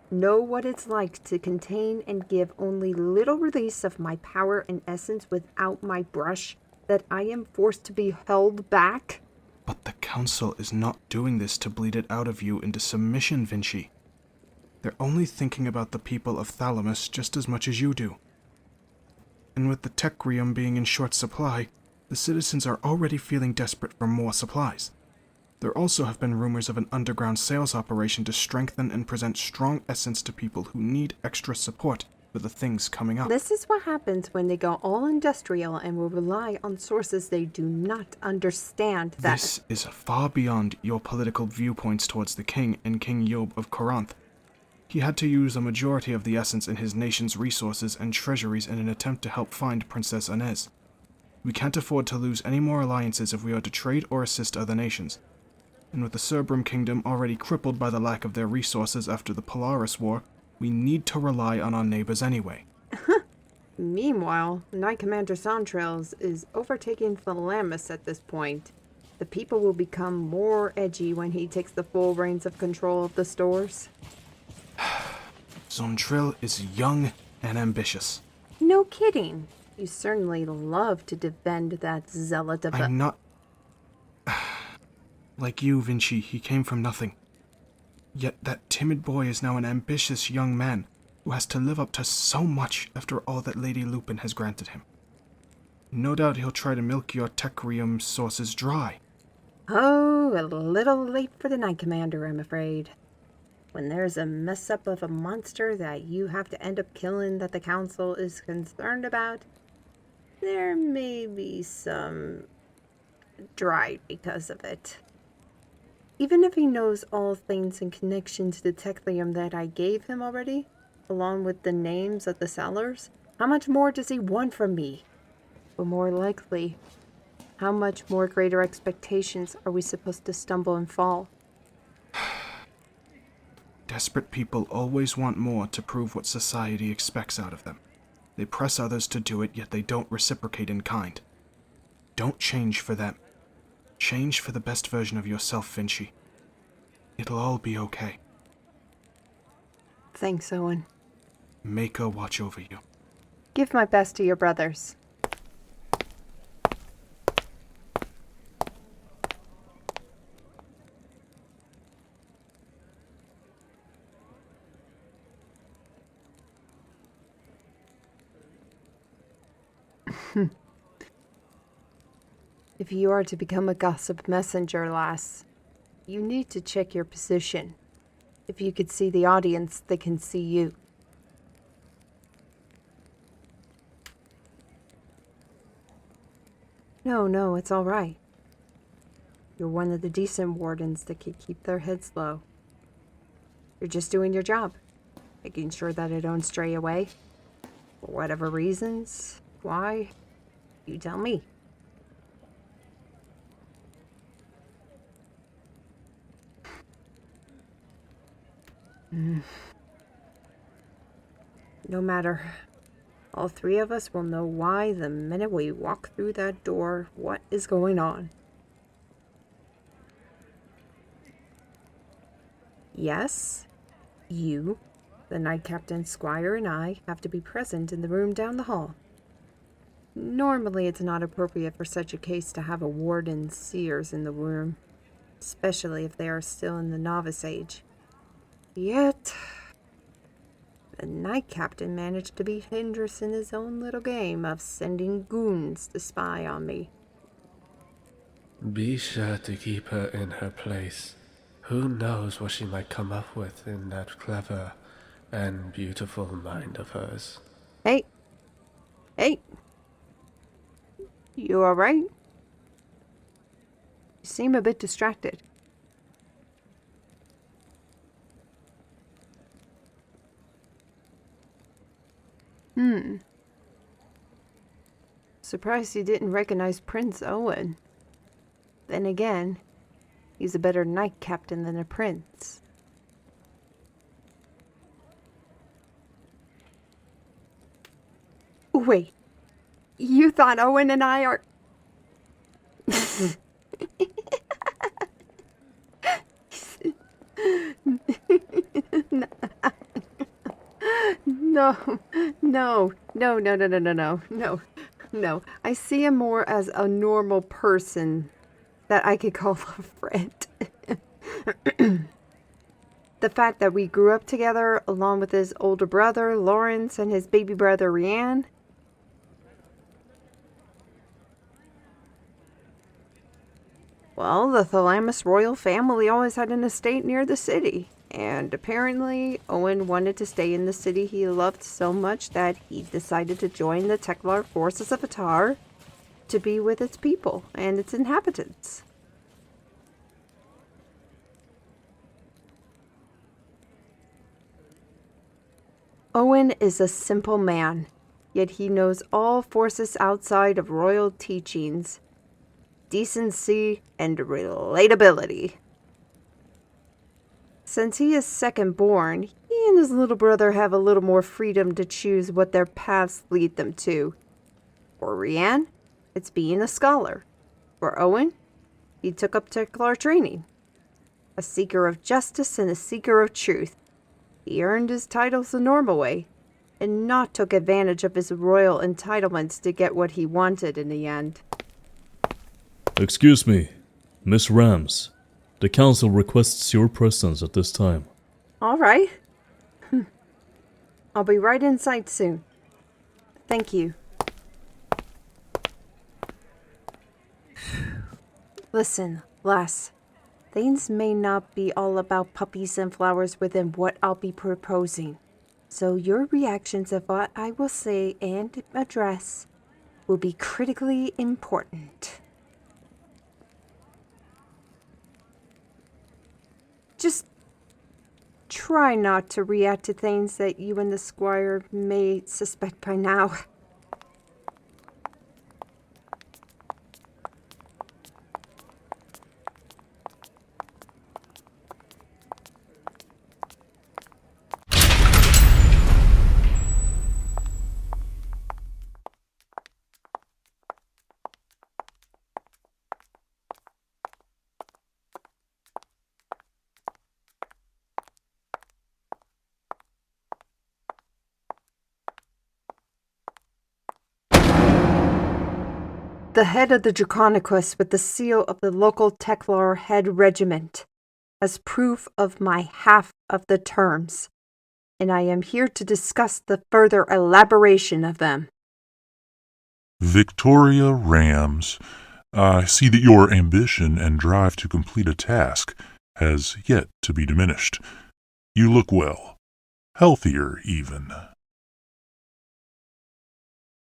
E: know what it's like to contain and give only little release of my power and essence without my brush, that I am forced to be held back?
B: But the council is not doing this to bleed it out of you into submission, Vinchi. They're only thinking about the people of Thalamus just as much as you do. And with the Teclar being in short supply, the citizens are already feeling desperate for more supplies. There also have been rumors of an underground sales operation to strengthen and present strong essence to people who need extra support for the things coming up.
E: This is what happens when they go all industrial and will rely on sources they do not understand.
B: This is far beyond your political viewpoints towards the king and King Yob of Corinth. He had to use a majority of the essence in his nation's resources and treasuries in an attempt to help find Princess Inez. We can't afford to lose any more alliances if we are to trade or assist other nations. And with the Cerbrum Kingdom already crippled by the lack of their resources after the Polaris War, we need to rely on our neighbors anyway.
E: Meanwhile, Knight Commander Santrails is overtaking Thalamus at this point. The people will become more edgy when he takes the full reins of control of the stores.
B: Zontril is young and ambitious.
E: No kidding. You certainly love to defend that zealot of
B: I'm not... Like you, Vinci, he came from nothing. Yet that timid boy is now an ambitious young man who has to live up to so much after all that Lady Lupin has granted him. No doubt he'll try to milk your Tecrium sources dry.
I: Oh, a little late for the Knight Commander, I'm afraid. When there's a mess-up of a monster that you have to end up killing that the Council is concerned about, there may be some dry because of it. Even if he knows all things in connection to the Teclium that I gave him already, along with the names of the sellers, how much more does he want from me? Or more likely, how much more greater expectations are we supposed to stumble and fall?
B: Desperate people always want more to prove what society expects out of them. They press others to do it, yet they don't reciprocate in kind. Don't change for them. Change for the best version of yourself, Vinci. It'll all be okay.
I: Thanks, Owen.
B: Make her watch over you.
I: Give my best to your brothers. If you are to become a gossip messenger, lass, you need to check your position. If you could see the audience, they can see you. No, it's all right. You're one of the decent wardens that can keep their heads low. You're just doing your job, making sure that it don't stray away. For whatever reasons, why, you tell me. No matter. All three of us will know why the minute we walk through that door, what is going on. Yes, you, the Knight Captain, Squire, and I have to be present in the room down the hall. Normally, it's not appropriate for such a case to have a warden's seers in the room, especially if they are still in the novice age. Yet, the Knight Captain managed to beat Hindress in his own little game of sending goons to spy on me.
H: Be sure to keep her in her place. Who knows what she might come up with in that clever and beautiful mind of hers.
I: Hey! You alright? You seem a bit distracted. Surprised you didn't recognize Prince Owen. Then again, he's a better knight captain than a prince. Wait, you thought Owen and I are... No. I see him more as a normal person that I could call a friend. The fact that we grew up together along with his older brother, Lawrence, and his baby brother, Rianne. Well, the Thalamus royal family always had an estate near the city. And apparently, Owen wanted to stay in the city he loved so much that he decided to join the Teclar forces of Atar to be with its people and its inhabitants. Owen is a simple man, yet he knows all forces outside of royal teachings, decency, and relatability. Since he is second born, he and his little brother have a little more freedom to choose what their paths lead them to. For Rianne, it's being a scholar. For Owen, he took up Teclar training. A seeker of justice and a seeker of truth. He earned his titles the normal way, and not took advantage of his royal entitlements to get what he wanted in the end.
J: Excuse me, Miss Rams. The council requests your presence at this time.
I: All right. I'll be right inside soon. Thank you. Listen, lass. Things may not be all about puppies and flowers within what I'll be proposing. So your reactions of what I will say and address will be critically important. Just try not to react to things that you and the squire may suspect by now. The head of the draconaqus with the seal of the local Teclar head regiment, as proof of my half of the terms, and I am here to discuss the further elaboration of them.
C: Victoria Rams, I see that your ambition and drive to complete a task has yet to be diminished. You look well, healthier even.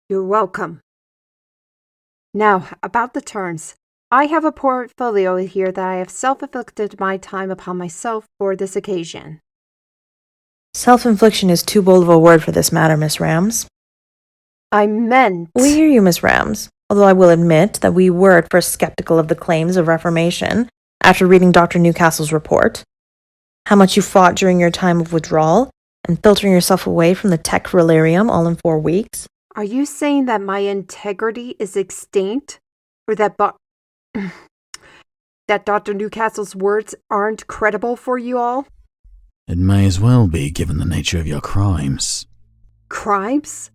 I: You're welcome. Now, about the terms. I have a portfolio here that I have self-inflicted my time upon myself for this occasion.
K: Self-infliction is too bold of a word for this matter, Miss Rams.
I: I meant...
K: We hear you, Miss Rams, although I will admit that we were at first skeptical of the claims of reformation after reading Dr. Newcastle's report. How much you fought during your time of withdrawal and filtering yourself away from the tech delirium all in 4 weeks.
I: Are you saying that my integrity is extinct? Or that that Dr. Newcastle's words aren't credible for you all?
A: It may as well be, given the nature of your crimes.
I: Crimes?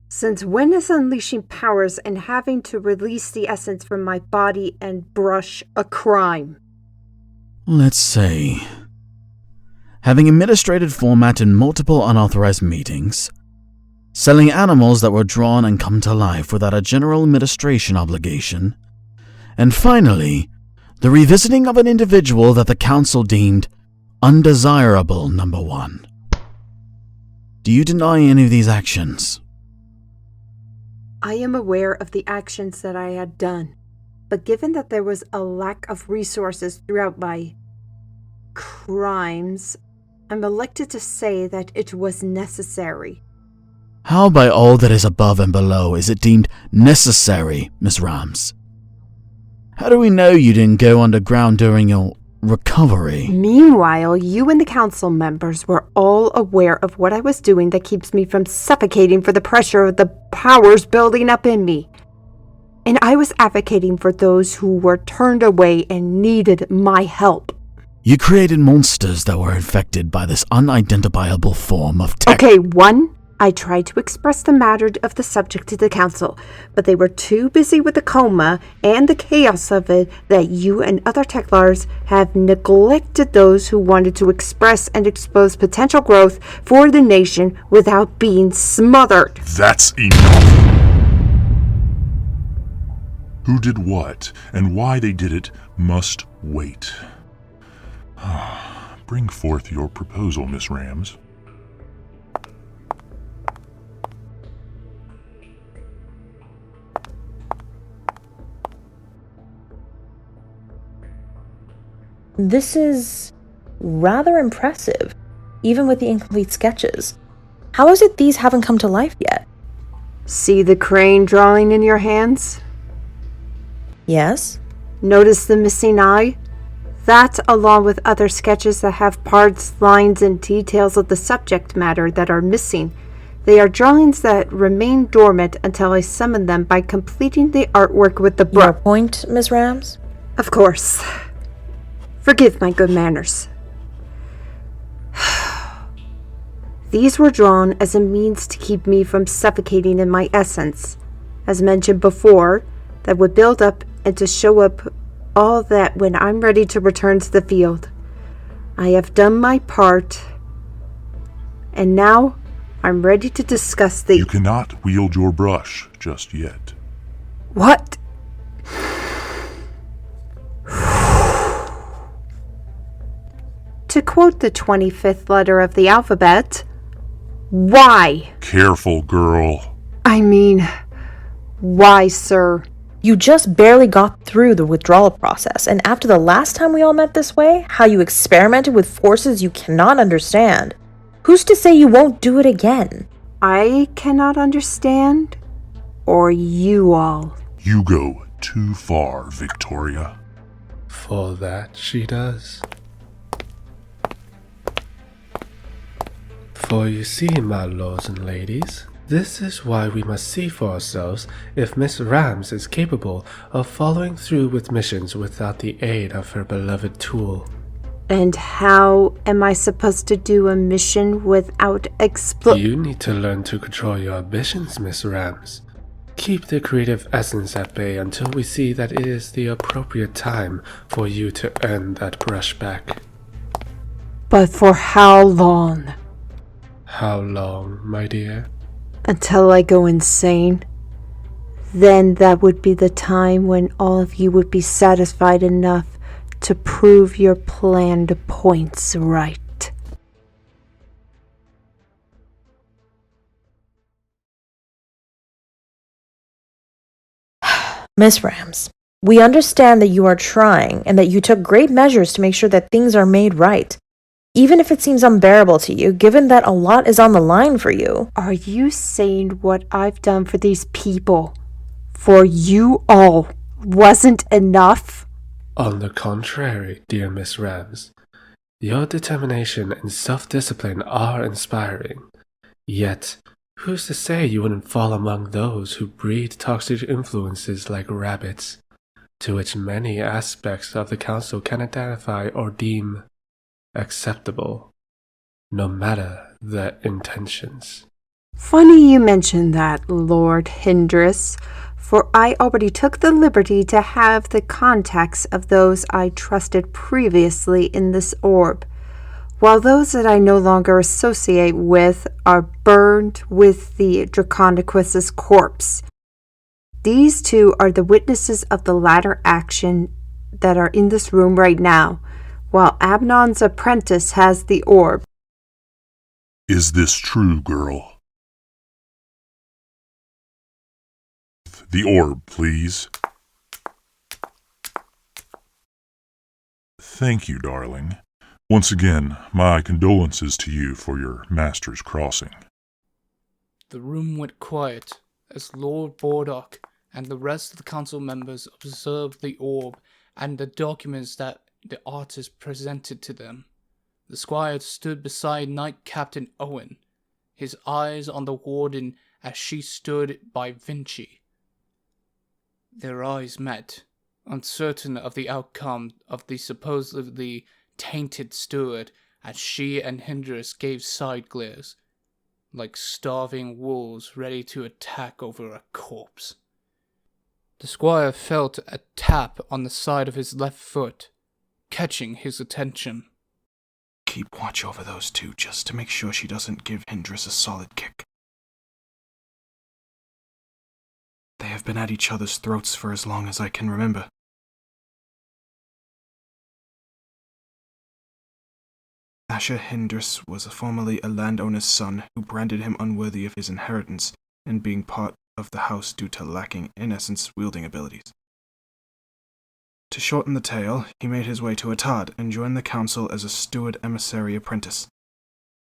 I: Since when is unleashing powers and having to release the essence from my body and brush a crime?
A: Let's say, having administrated format in multiple unauthorized meetings, selling animals that were drawn and come to life without a general administration obligation, and finally, the revisiting of an individual that the council deemed undesirable, number 1. Do you deny any of these actions?
I: I am aware of the actions that I had done, but given that there was a lack of resources throughout my crimes, I'm elected to say that it was necessary.
A: How by all that is above and below is it deemed necessary, Miss Rams? How do we know you didn't go underground during your recovery?
I: Meanwhile, you and the council members were all aware of what I was doing that keeps me from suffocating for the pressure of the powers building up in me. And I was advocating for those who were turned away and needed my help.
A: You created monsters that were infected by this unidentifiable form of tech.
I: Okay, 1. I tried to express the matter of the subject to the council, but they were too busy with the coma and the chaos of it that you and other Teclars have neglected those who wanted to express and expose potential growth for the nation without being smothered.
C: That's enough! Who did what and why they did it must wait. Bring forth your proposal, Miss Rams.
K: This is rather impressive, even with the incomplete sketches. How is it these haven't come to life yet?
I: See the crane drawing in your hands?
K: Yes?
I: Notice the missing eye? That, along with other sketches that have parts, lines, and details of the subject matter that are missing. They are drawings that remain dormant until I summon them by completing the artwork with the brush.
K: Your point, Miss Rams?
I: Of course. Forgive my good manners. These were drawn as a means to keep me from suffocating in my essence, as mentioned before, that would build up and to show up all that when I'm ready to return to the field. I have done my part, and now I'm ready to discuss the...
C: You cannot wield your brush just yet.
I: What? To quote the 25th letter of the alphabet, why?
C: Careful, girl.
I: I mean, why, sir?
K: You just barely got through the withdrawal process, and after the last time we all met this way, how you experimented with forces you cannot understand, who's to say you won't do it again?
I: I cannot understand, or you all?
C: You go too far, Victoria.
H: For that she does. For you see, my lords and ladies, this is why we must see for ourselves if Miss Rams is capable of following through with missions without the aid of her beloved tool.
I: And how am I supposed to do a mission without
H: You need to learn to control your ambitions, Miss Rams. Keep the creative essence at bay until we see that it is the appropriate time for you to earn that brush back.
I: But for how long?
H: How long, my dear?
I: Until I go insane. Then that would be the time when all of you would be satisfied enough to prove your planned points right.
K: Miss Rams, we understand that you are trying and that you took great measures to make sure that things are made right. Even if it seems unbearable to you, given that a lot is on the line for you.
I: Are you saying what I've done for these people, for you all, wasn't enough?
H: On the contrary, dear Miss Rams, your determination and self-discipline are inspiring. Yet, who's to say you wouldn't fall among those who breed toxic influences like rabbits, to which many aspects of the council can identify or deem acceptable, no matter their intentions.
I: Funny you mention that, Lord Hindress, for I already took the liberty to have the contacts of those I trusted previously in this orb, while those that I no longer associate with are burned with the draconaqus's corpse. These two are the witnesses of the latter action that are in this room right now, while Abnon's apprentice has the orb.
C: Is this true, girl? The orb, please. Thank you, darling. Once again, my condolences to you for your master's crossing.
D: The room went quiet as Lord Bordock and the rest of the council members observed the orb and the documents that the artist presented to them. The squire stood beside Knight Captain Owen, his eyes on the warden as she stood by Vinchi. Their eyes met, uncertain of the outcome of the supposedly tainted steward, as she and Hindress gave side glares, like starving wolves ready to attack over a corpse. The squire felt a tap on the side of his left foot, catching his attention.
B: Keep watch over those two just to make sure she doesn't give Hindress a solid kick. They have been at each other's throats for as long as I can remember. Asher Hindress was formerly a landowner's son who branded him unworthy of his inheritance and being part of the house due to lacking, in essence, wielding abilities. To shorten the tale, he made his way to Atad and joined the council as a steward emissary apprentice.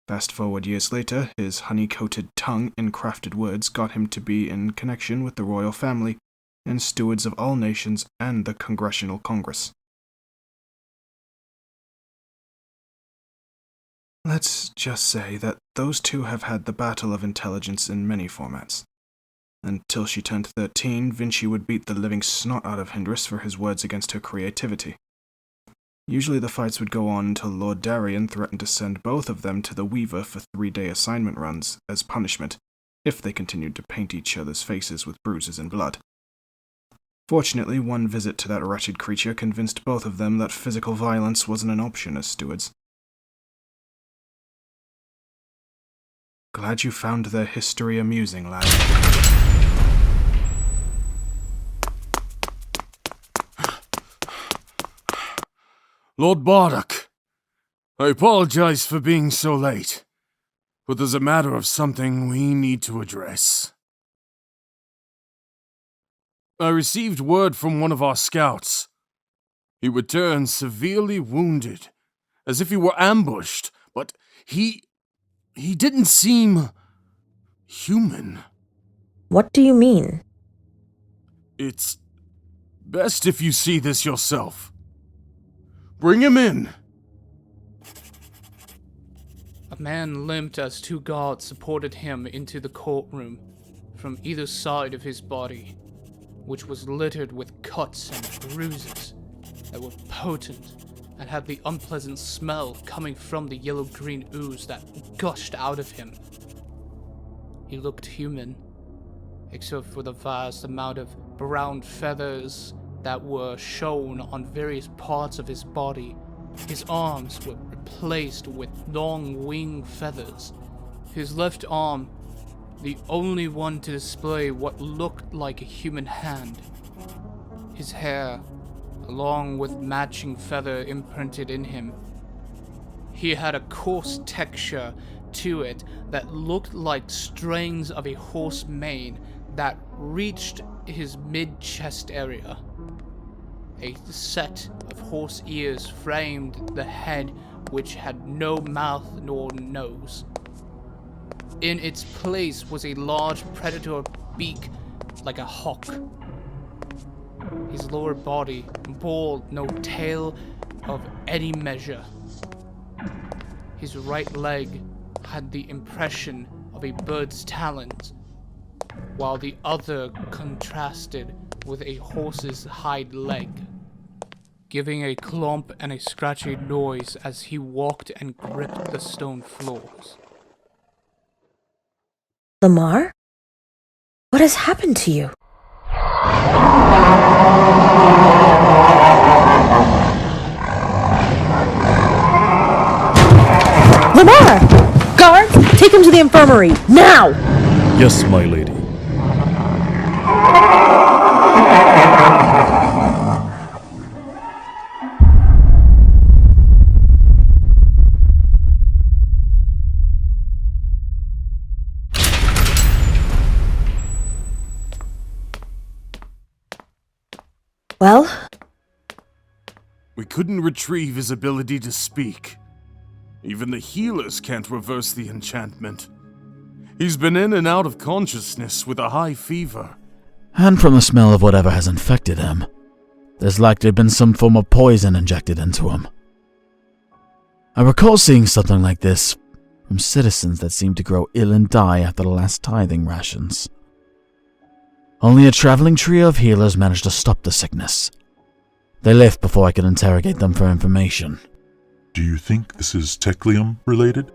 B: Fast forward years later, his honey-coated tongue and crafted words got him to be in connection with the royal family and stewards of all nations and the Congressional Congress. Let's just say that those two have had the battle of intelligence in many formats. Until she turned 13, Vinci would beat the living snot out of Hindress for his words against her creativity. Usually the fights would go on until Lord Darien threatened to send both of them to the Weaver for 3-day assignment runs as punishment, if they continued to paint each other's faces with bruises and blood. Fortunately, one visit to that wretched creature convinced both of them that physical violence wasn't an option as stewards. Glad you found their history amusing, lad.
L: Lord Bardock, I apologize for being so late, but there's a matter of something we need to address. I received word from one of our scouts. He returned severely wounded, as if he were ambushed, but he didn't seem human.
K: What do you mean?
L: It's best if you see this yourself. Bring him in.
D: A man limped as two guards supported him into the courtroom from either side of his body, which was littered with cuts and bruises that were potent and had the unpleasant smell coming from the yellow-green ooze that gushed out of him. He looked human, except for the vast amount of brown feathers that were shown on various parts of his body. His arms were replaced with long wing feathers. His left arm, the only one to display what looked like a human hand. His hair, along with matching feather imprinted in him. He had a coarse texture to it that looked like strands of a horse mane that reached his mid-chest area. A set of horse ears framed the head, which had no mouth nor nose. In its place was a large predator beak like a hawk. His lower body bore no tail of any measure. His right leg had the impression of a bird's talons, while the other contrasted with a horse's hind leg, giving a clomp and a scratchy noise as he walked and gripped the stone floors.
K: Lamar? What has happened to you? Lamar! Guards, take him to the infirmary, now!
J: Yes, my lady.
K: Well?
L: We couldn't retrieve his ability to speak. Even the healers can't reverse the enchantment. He's been in and out of consciousness with a high fever.
A: And from the smell of whatever has infected him, there's likely been some form of poison injected into him. I recall seeing something like this from citizens that seemed to grow ill and die after the last tithing rations. Only a traveling trio of healers managed to stop the sickness. They left before I could interrogate them for information.
C: Do you think this is Teclium related?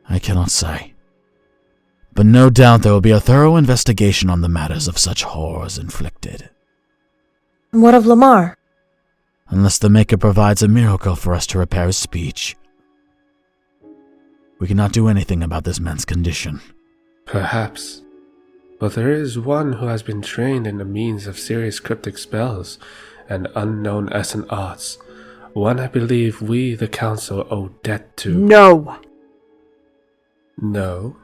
A: I cannot say. But no doubt there will be a thorough investigation on the matters of such horrors inflicted.
K: And what of Lamar?
A: Unless the Maker provides a miracle for us to repair his speech, we cannot do anything about this man's condition.
H: Perhaps. But there is one who has been trained in the means of serious cryptic spells and unknown essence arts. One I believe we, the Council, owe debt to.
I: No!
H: No?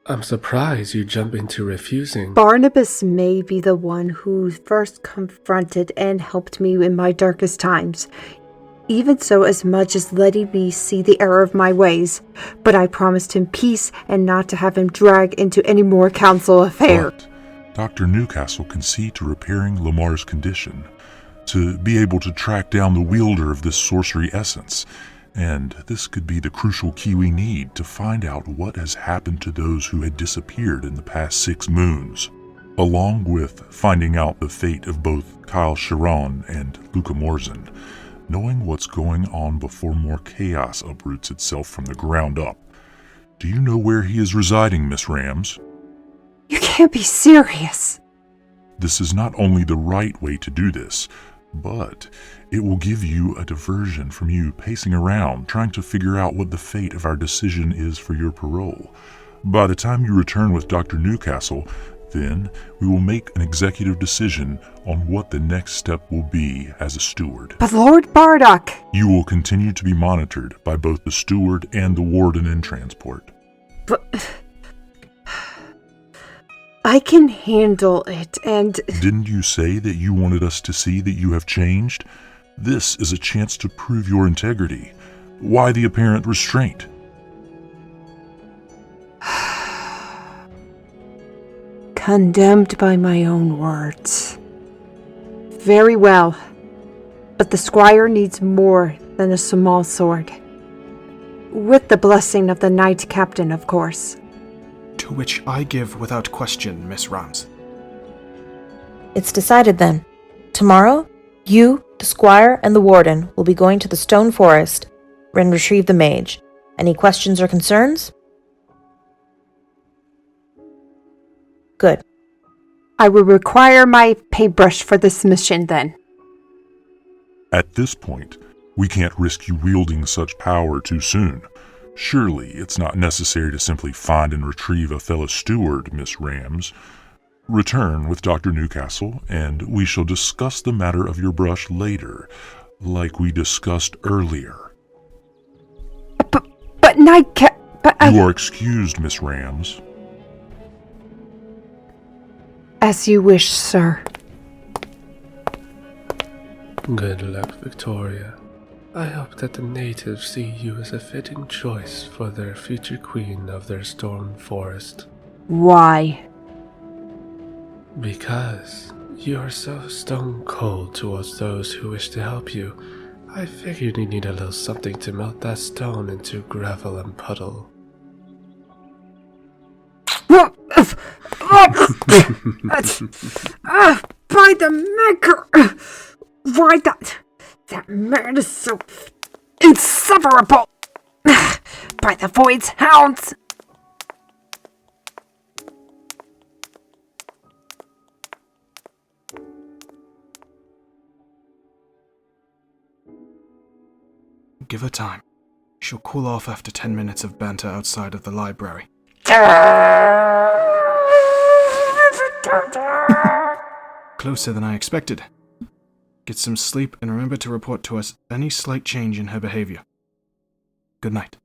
H: I'm surprised you jump into refusing.
I: Barnabas may be the one who first confronted and helped me in my darkest times. Even so, as much as letting me see the error of my ways. But I promised him peace and not to have him drag into any more council affair.
C: But Dr. Newcastle can see to repairing Lamar's condition, to be able to track down the wielder of this sorcery essence, and this could be the crucial key we need to find out what has happened to those who had disappeared in the past 6 moons, along with finding out the fate of both Kyle Chiron and Luca Morzen. Knowing what's going on before more chaos uproots itself from the ground up. Do you know where he is residing, Miss Rams?
I: You can't be serious.
C: This is not only the right way to do this, but it will give you a diversion from you pacing around trying to figure out what the fate of our decision is for your parole. By the time you return with Dr. Newcastle, then we will make an executive decision on what the next step will be as a steward.
I: But Lord Bardock!
C: You will continue to be monitored by both the steward and the warden in transport.
I: But I can handle it, and...
C: Didn't you say that you wanted us to see that you have changed? This is a chance to prove your integrity. Why the apparent restraint?
I: Condemned by my own words. Very well. But the squire needs more than a small sword. With the blessing of the knight captain, of course.
B: To which I give without question, Miss Rams.
K: It's decided then. Tomorrow, you, the squire, and the warden will be going to the stone forest and retrieve the mage. Any questions or concerns? Good.
I: I will require my paintbrush for this mission then.
C: At this point, we can't risk you wielding such power too soon. Surely it's not necessary to simply find and retrieve a fellow steward, Miss Rams. Return with Dr. Newcastle, and we shall discuss the matter of your brush later, like we discussed earlier.
I: But
C: You are excused, Miss Rams.
I: As you wish, sir.
H: Good luck, Victoria. I hope that the natives see you as a fitting choice for their future queen of their stone forest.
I: Why?
H: Because you are so stone cold towards those who wish to help you. I figured you need a little something to melt that stone into gravel and puddle.
I: By the maker! Why that man is so insufferable! By the void's hounds!
B: Give her time. She'll cool off after 10 minutes of banter outside of the library. Closer than I expected. Get some sleep and remember to report to us any slight change in her behavior. Good night.